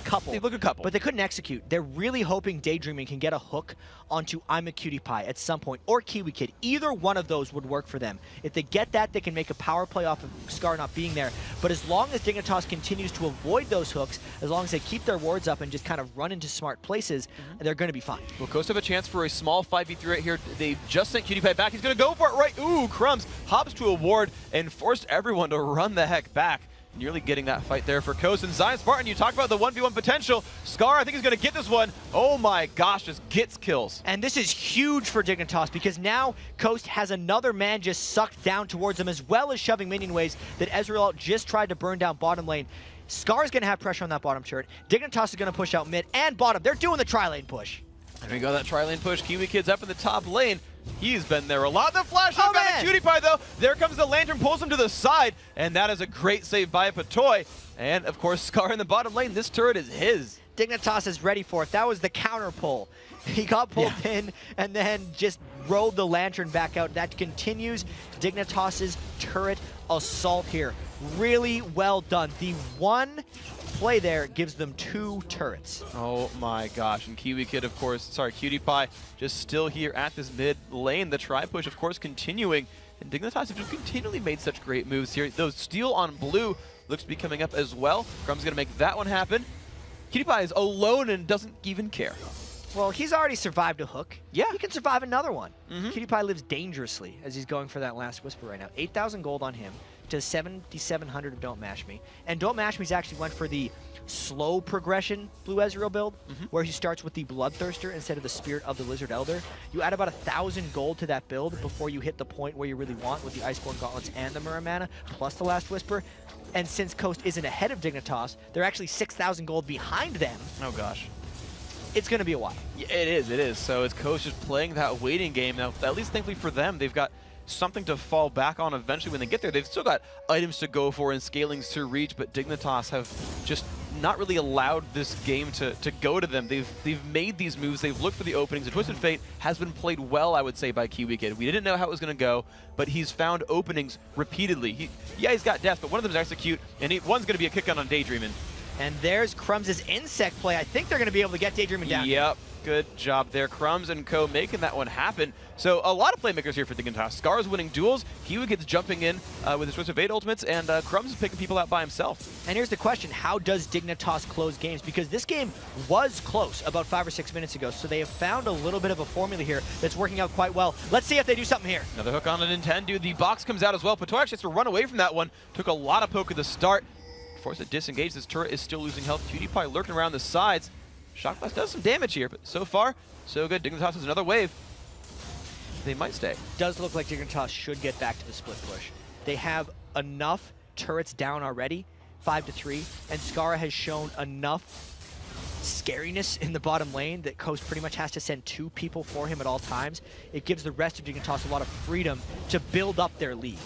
couple. They look a couple, but they couldn't execute. They're really hoping DayDreamin can get a hook onto Imaqtpie at some point, or KIWIKID. Either one of those would work for them. If they get that, they can make a power play off of Scarra not being there. But as long as Dignitas continues to avoid those hooks, as long as they keep their wards up and just kind of run into smart places, they're going to be fine. Well, Coast have a chance for a small 5v3 right here. They just sent KIWIKID back. He's going to go for it right. Ooh, Crumbz hops to a ward and forced everyone to run the heck back. Nearly getting that fight there for Coast. And ZionSpartan, you talk about the 1v1 potential. Scarra, I think he's going to get this one. Oh my gosh, just gets kills. And this is huge for Dignitas, because now Coast has another man just sucked down towards him, as well as shoving minion waves that Ezreal just tried to burn down bottom lane. Scarra's going to have pressure on that bottom turret. Dignitas is going to push out mid and bottom. They're doing the tri-lane push. There we go, that tri-lane push. KIWIKID's up in the top lane. He's been there a lot. The flash got a KIWIKID though. There comes the lantern, pulls him to the side, and that is a great save by Patoy. And of course, Scarra in the bottom lane. This turret is his. Dignitas is ready for it. That was the counter pull. He got pulled in and then just rolled the lantern back out. That continues Dignitas's turret assault here. Really well done. The one play there gives them 2 turrets. Oh my gosh, and KIWIKID, of course, sorry, Cutie-Pie just still here at this mid lane. The tri-push, of course, continuing. And Dignitas have just continually made such great moves here. Though Steel on blue looks to be coming up as well. Crumbz is going to make that one happen. Cutie-Pie is alone and doesn't even care. Well, he's already survived a hook. Yeah. He can survive another one. Cutie-Pie lives dangerously as he's going for that last whisper right now. 8,000 gold on him to 7,700 of DontMashMe. And DontMashMe's actually went for the slow progression Blue Ezreal build, where he starts with the Bloodthirster instead of the Spirit of the Lizard Elder. You add about 1,000 gold to that build before you hit the point where you really want with the Iceborne Gauntlets and the Mirror Mana, plus the last Whisper. And since Coast isn't ahead of Dignitas, they're actually 6,000 gold behind them. Oh gosh. It's going to be a while. Yeah, it is. So it's Coast just playing that waiting game. Now, at least thankfully for them, they've got something to fall back on eventually when they get there. They've still got items to go for and scalings to reach, but Dignitas have just not really allowed this game to go to them. They've made these moves. They've looked for the openings. And Twisted Fate has been played well, I would say, by KIWIKID. We didn't know how it was going to go, but he's found openings repeatedly. He's got death, but one of them is execute, and one's going to be a kick on DayDreamin. And there's Crumbz' insect play. I think they're going to be able to get DayDreamin down. Yep, good job there. Crumbz and co making that one happen. So a lot of playmakers here for Dignitas. Scarra's winning duels, KIWIKID's jumping in with his Twisted Fate ultimates, and Crumbz is picking people out by himself. And here's the question, how does Dignitas close games? Because this game was close about 5 or 6 minutes ago, so they have found a little bit of a formula here that's working out quite well. Let's see if they do something here. Another hook on a Nintendude. The box comes out as well. Patoy actually has to run away from that one. Took a lot of poke at the start. Forced to disengage. This turret is still losing health. Cutie-Pie lurking around the sides. Shock Blast does some damage here, but so far, so good. Dignitas has another wave. They might stay. Does look like Dignitas should get back to the split push. They have enough turrets down already, 5-3, and Scarra has shown enough scariness in the bottom lane that Coast pretty much has to send 2 people for him at all times. It gives the rest of Dignitas a lot of freedom to build up their lead.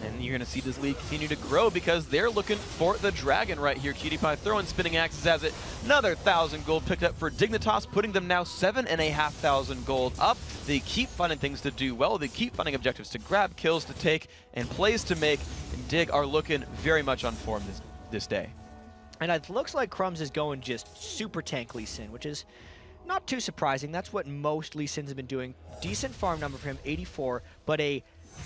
And you're going to see this league continue to grow because they're looking for the dragon right here. KIWIKID throwing spinning axes as it. Another 1,000 gold picked up for Dignitas, putting them now 7,500 gold up. They keep finding things to do well. They keep finding objectives to grab, kills to take, and plays to make. And Dig are looking very much on form this day. And it looks like Crumbz is going just super tank Lee Sin, which is not too surprising. That's what most Lee Sins have been doing. Decent farm number for him, 84, but a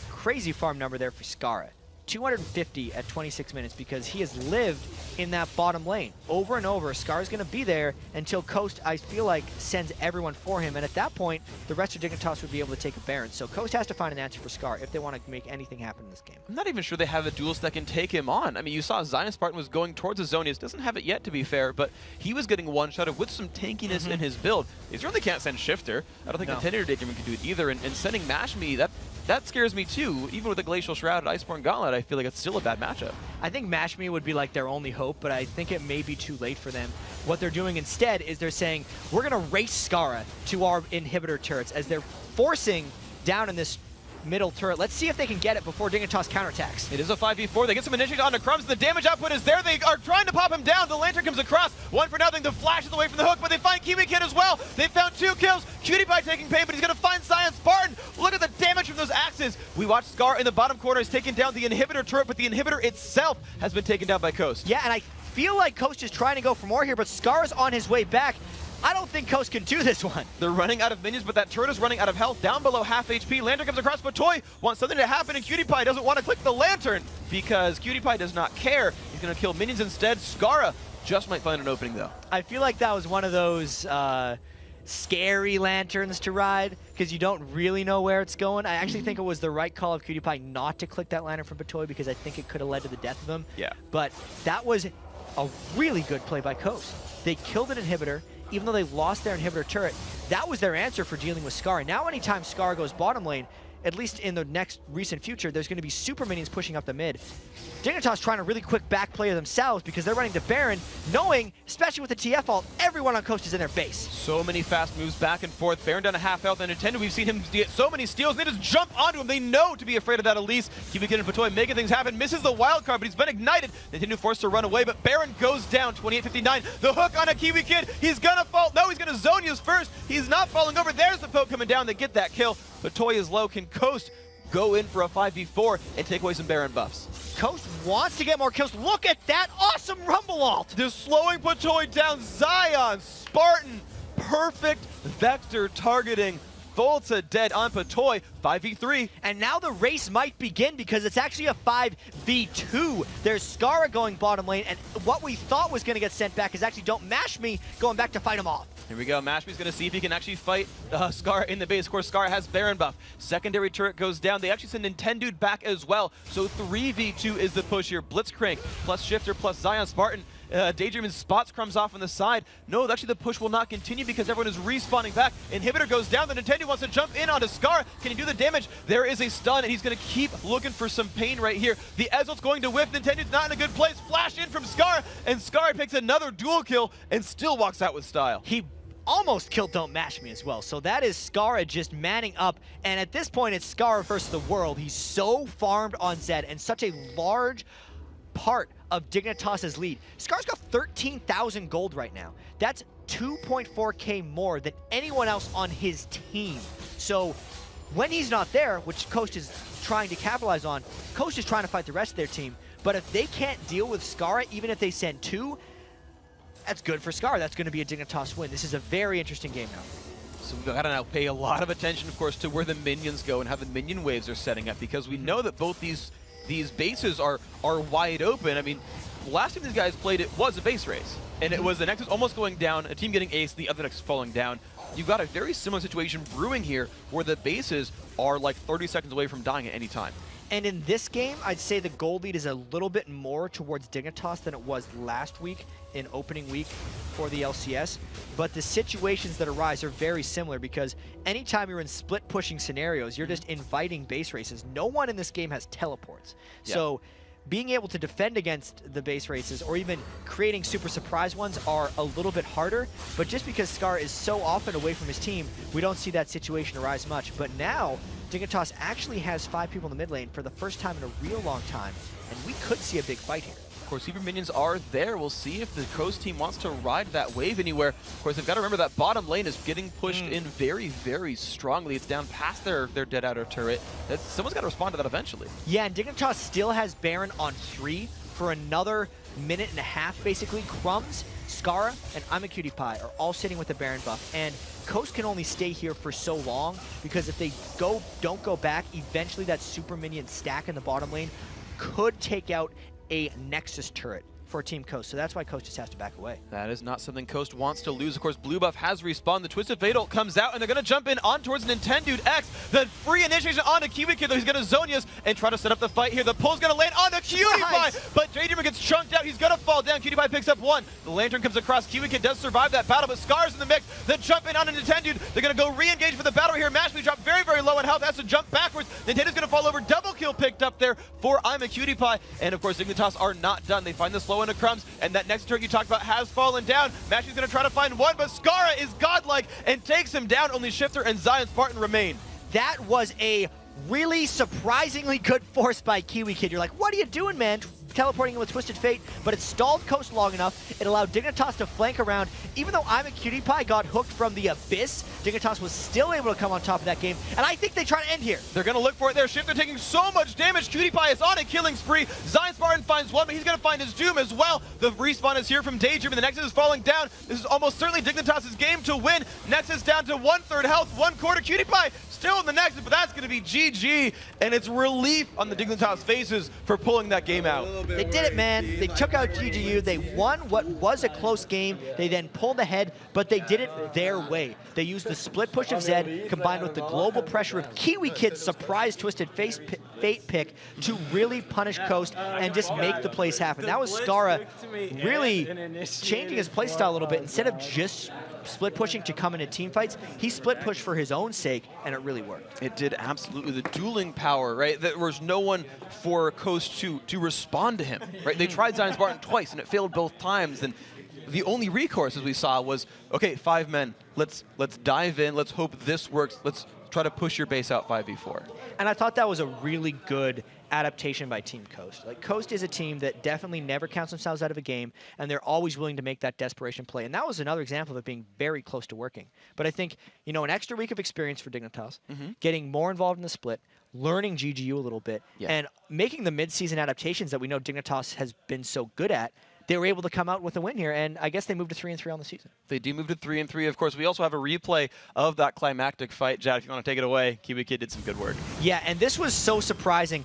crazy farm number there for Scarra. 250 at 26 minutes because he has lived in that bottom lane over and over. Scarra's going to be there until Coast, I feel like, sends everyone for him. And at that point, the rest of Dignitas would be able to take a Baron. So Coast has to find an answer for Scarra if they want to make anything happen in this game. I'm not even sure they have a duelist that can take him on. I mean, you saw ZionSpartan was going towards Azonius. Doesn't have it yet, to be fair, but he was getting one-shotted with some tankiness in his build. He certainly can't send Shiphtur. I don't think NintendudeX can do it either. And sending MashMe, that scares me too. Even with the Glacial Shroud and Iceborne Gauntlet, I feel like it's still a bad matchup. I think MashMe would be like their only hope, but I think it may be too late for them. What they're doing instead is they're saying, we're going to race Scarra to our inhibitor turrets as they're forcing down in this middle turret. Let's see if they can get it before Dignitas counterattacks. It is a 5v4. They get some initiative onto Crumbz. The damage output is there. They are trying to pop him down. The Lantern comes across. 1-0. The flash is away from the hook, but they find KIWIKID as well. They found 2 kills. KIWIKID taking pain, but he's going to find ZionSpartan. Look at the damage from those axes. We watch Scarra in the bottom corner is taking down the inhibitor turret, but the inhibitor itself has been taken down by Coast. Yeah, and I feel like Coast is trying to go for more here, but Scarra's on his way back. I don't think Coast can do this one. They're running out of minions, but that turret is running out of health, down below half HP. Lantern comes across, but Patoy wants something to happen, and KIWIKID doesn't want to click the Lantern because KIWIKID does not care. He's going to kill minions instead. Scarra just might find an opening, though. I feel like that was one of those scary lanterns to ride because you don't really know where it's going. I actually think it was the right call of KIWIKID not to click that lantern from Patoy because I think it could have led to the death of him. Yeah. But that was a really good play by Coast. They killed an inhibitor. Even though they lost their inhibitor turret, that was their answer for dealing with Scarra. Now anytime Scarra goes bottom lane, at least in the next recent future, there's going to be super minions pushing up the mid. Dignitas trying a really quick back play of themselves because they're running to Baron, knowing, especially with the TF ult, everyone on Coast is in their base. So many fast moves back and forth. Baron down to half health, and Nintendo, we've seen him get so many steals, they just jump onto him. They know to be afraid of that Elise. KIWIKID and Patoy making things happen. Misses the wild card, but he's been ignited. Nintendo forced to run away, but Baron goes down, 28-59. The hook on a KIWIKID. He's gonna fall. No, he's gonna Zonius first. He's not falling over. There's the poke coming down. They get that kill. Patoy is low. Can Coast go in for a 5v4 and take away some Baron buffs? Coast wants to get more kills. Look at that awesome Rumble ult. Just slowing Patoy down. ZionSpartan, perfect vector targeting. Volta dead on Patoy, 5v3. And now the race might begin because it's actually a 5v2. There's Scarra going bottom lane, and what we thought was going to get sent back is actually DontMashMe going back to fight him off. Here we go. MashMe's going to see if he can actually fight Scarra in the base. Of course, Scarra has Baron buff. Secondary turret goes down. They actually send Nintendude back as well. So 3v2 is the push here. Blitzcrank plus Shiphtur plus ZionSpartan. DayDreamin spots Crumbz off on the side. No, actually the push will not continue because everyone is respawning back. Inhibitor goes down. The Nintendo wants to jump in onto Scarra. Can he do the damage? There is a stun, and he's going to keep looking for some pain right here. The Ezreal's going to whiff. Nintendo's not in a good place. Flash in from Scarra, and Scarra picks another dual kill and still walks out with style. He almost killed DontMashMe as well. So that is Scarra just manning up. And at this point, it's Scarra versus the world. He's so farmed on Zed and such a large part of Dignitas' lead. Scarra's got 13,000 gold right now. That's 2.4k more than anyone else on his team. So when he's not there, which Coast is trying to capitalize on, Coast is trying to fight the rest of their team. But if they can't deal with Scarra, even if they send 2, that's good for Scarra. That's going to be a Dignitas win. This is a very interesting game now. So we've got to now pay a lot of attention, of course, to where the minions go and how the minion waves are setting up, because we know that both these bases are wide open. I mean, last time these guys played, it was a base race, and it was the Nexus almost going down, a team getting ace, the other Nexus falling down. You've got a very similar situation brewing here, where the bases are like 30 seconds away from dying at any time. And in this game, I'd say the gold lead is a little bit more towards Dignitas than it was last week in opening week for the LCS. But the situations that arise are very similar because anytime you're in split pushing scenarios, you're just inviting base races. No one in this game has teleports. Yeah. So being able to defend against the base races or even creating super surprise ones are a little bit harder. But just because Scarra is so often away from his team, we don't see that situation arise much. But now, Dignitas actually has 5 people in the mid lane for the first time in a real long time, and we could see a big fight here. Of course, Super Minions are there. We'll see if the Coast team wants to ride that wave anywhere. Of course, they've got to remember that bottom lane is getting pushed in very, very strongly. It's down past their dead outer turret. Someone's got to respond to that eventually. Yeah, and Dignitas still has Baron on 3 for another minute and a half, basically. Crumbz, Scarra, and Imaqtpie are all sitting with the Baron buff. And Coast can only stay here for so long because if they don't go back, eventually that Super Minion stack in the bottom lane could take out a Nexus turret for Team Coast, so that's why Coast just has to back away. That is not something Coast wants to lose. Of course, Blue Buff has respawned. The Twisted Fatal comes out, and they're going to jump in on towards NintendudeX. The free initiation onto KIWIKID, though he's going to Zonius and try to set up the fight here. The pull's going to land onto KIWIKID, but DayDreamin gets chunked out. He's going to fall down. KIWIKID picks up 1. The Lantern comes across. KIWIKID does survive that battle, but Scar's in the mix. Then jump in onto Nintendude. They're going to go re-engage for the battle here. MashMe dropped very, very low in health. Has to jump backwards. Nintendude's going to fall over. Double kill picked up there for Imaqtpie. And of course, Dignitas are not done. They find the slow into Crumbz, and that next turret you talked about has fallen down. MashMe's going to try to find 1, but Scarra is godlike and takes him down. Only Shiphtur and ZionSpartan remain. That was a really surprisingly good force by KIWIKID. You're like, what are you doing, man? Teleporting in with Twisted Fate, but it stalled Coast long enough. It allowed Dignitas to flank around. Even though Imaqtpie got hooked from the Abyss, Dignitas was still able to come on top of that game, and I think they try to end here. They're going to look for it there. Shiphtur taking so much damage. KIWIKID is on a killing spree. ZionSpartan finds 1, but he's going to find his doom as well. The respawn is here from DayDreamin. The Nexus is falling down. This is almost certainly Dignitas' game to win. Nexus down to 1/3 health, 1/4. KIWIKID still in the Nexus, but that's going to be GG, and it's relief on the Dignitas faces for pulling that game out. They did it, man. They took out GGU. They won what was a close game. They then pulled ahead, but they did it their way. They used the split push of Zed combined with the global pressure of KIWIKID's surprise Twisted Fate pick to really punish Coast and just make the plays happen. That was Scarra really changing his playstyle a little bit. Instead of just split pushing to come into team fights, he split pushed for his own sake, and it really worked. It did absolutely. The dueling power, right? There was no one for Coast to respond to him, right? They tried ZionSpartan twice, and it failed both times. And the only recourse, as we saw, was, okay, 5 men. Let's dive in. Let's hope this works. Let's try to push your base out 5v4. And I thought that was a really good adaptation by Team Coast. Like, Coast is a team that definitely never counts themselves out of a game, and they're always willing to make that desperation play. And that was another example of it being very close to working. But I think, you know, an extra week of experience for Dignitas, getting more involved in the split, learning GGU a little bit, and making the mid-season adaptations that we know Dignitas has been so good at, they were able to come out with a win here, and I guess they moved to 3-3 on the season. They do move to 3-3. Of course, we also have a replay of that climactic fight. Jad, if you want to take it away, KIWIKID did some good work. Yeah, and this was so surprising.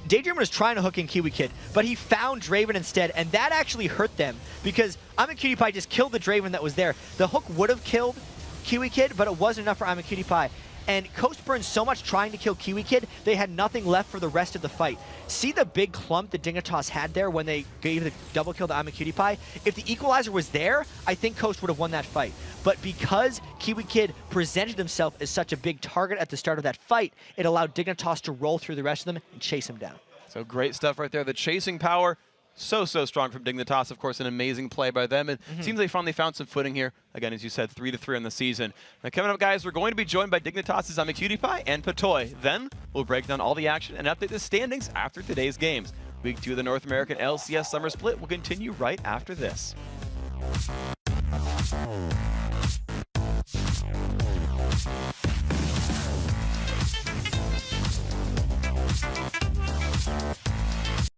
DayDreamin was trying to hook in KIWIKID, but he found Draven instead, and that actually hurt them because Imaqtpie just killed the Draven that was there. The hook would have killed KIWIKID, but it wasn't enough for Imaqtpie. And Coast burned so much trying to kill KIWIKID, they had nothing left for the rest of the fight. See the big clump that Dignitas had there when they gave the double kill to Imaqtpie? If the equalizer was there, I think Coast would have won that fight. But because KIWIKID presented himself as such a big target at the start of that fight, it allowed Dignitas to roll through the rest of them and chase him down. So great stuff right there. The chasing power, so strong from Dignitas. Of course, an amazing play by them. It seems they finally found some footing here. Again, as you said, 3-3 on the season. Now, coming up, guys, we're going to be joined by Dignitas' Imaqtpie and Patoy. Then we'll break down all the action and update the standings after today's games. Week 2 of the North American LCS Summer Split will continue right after this.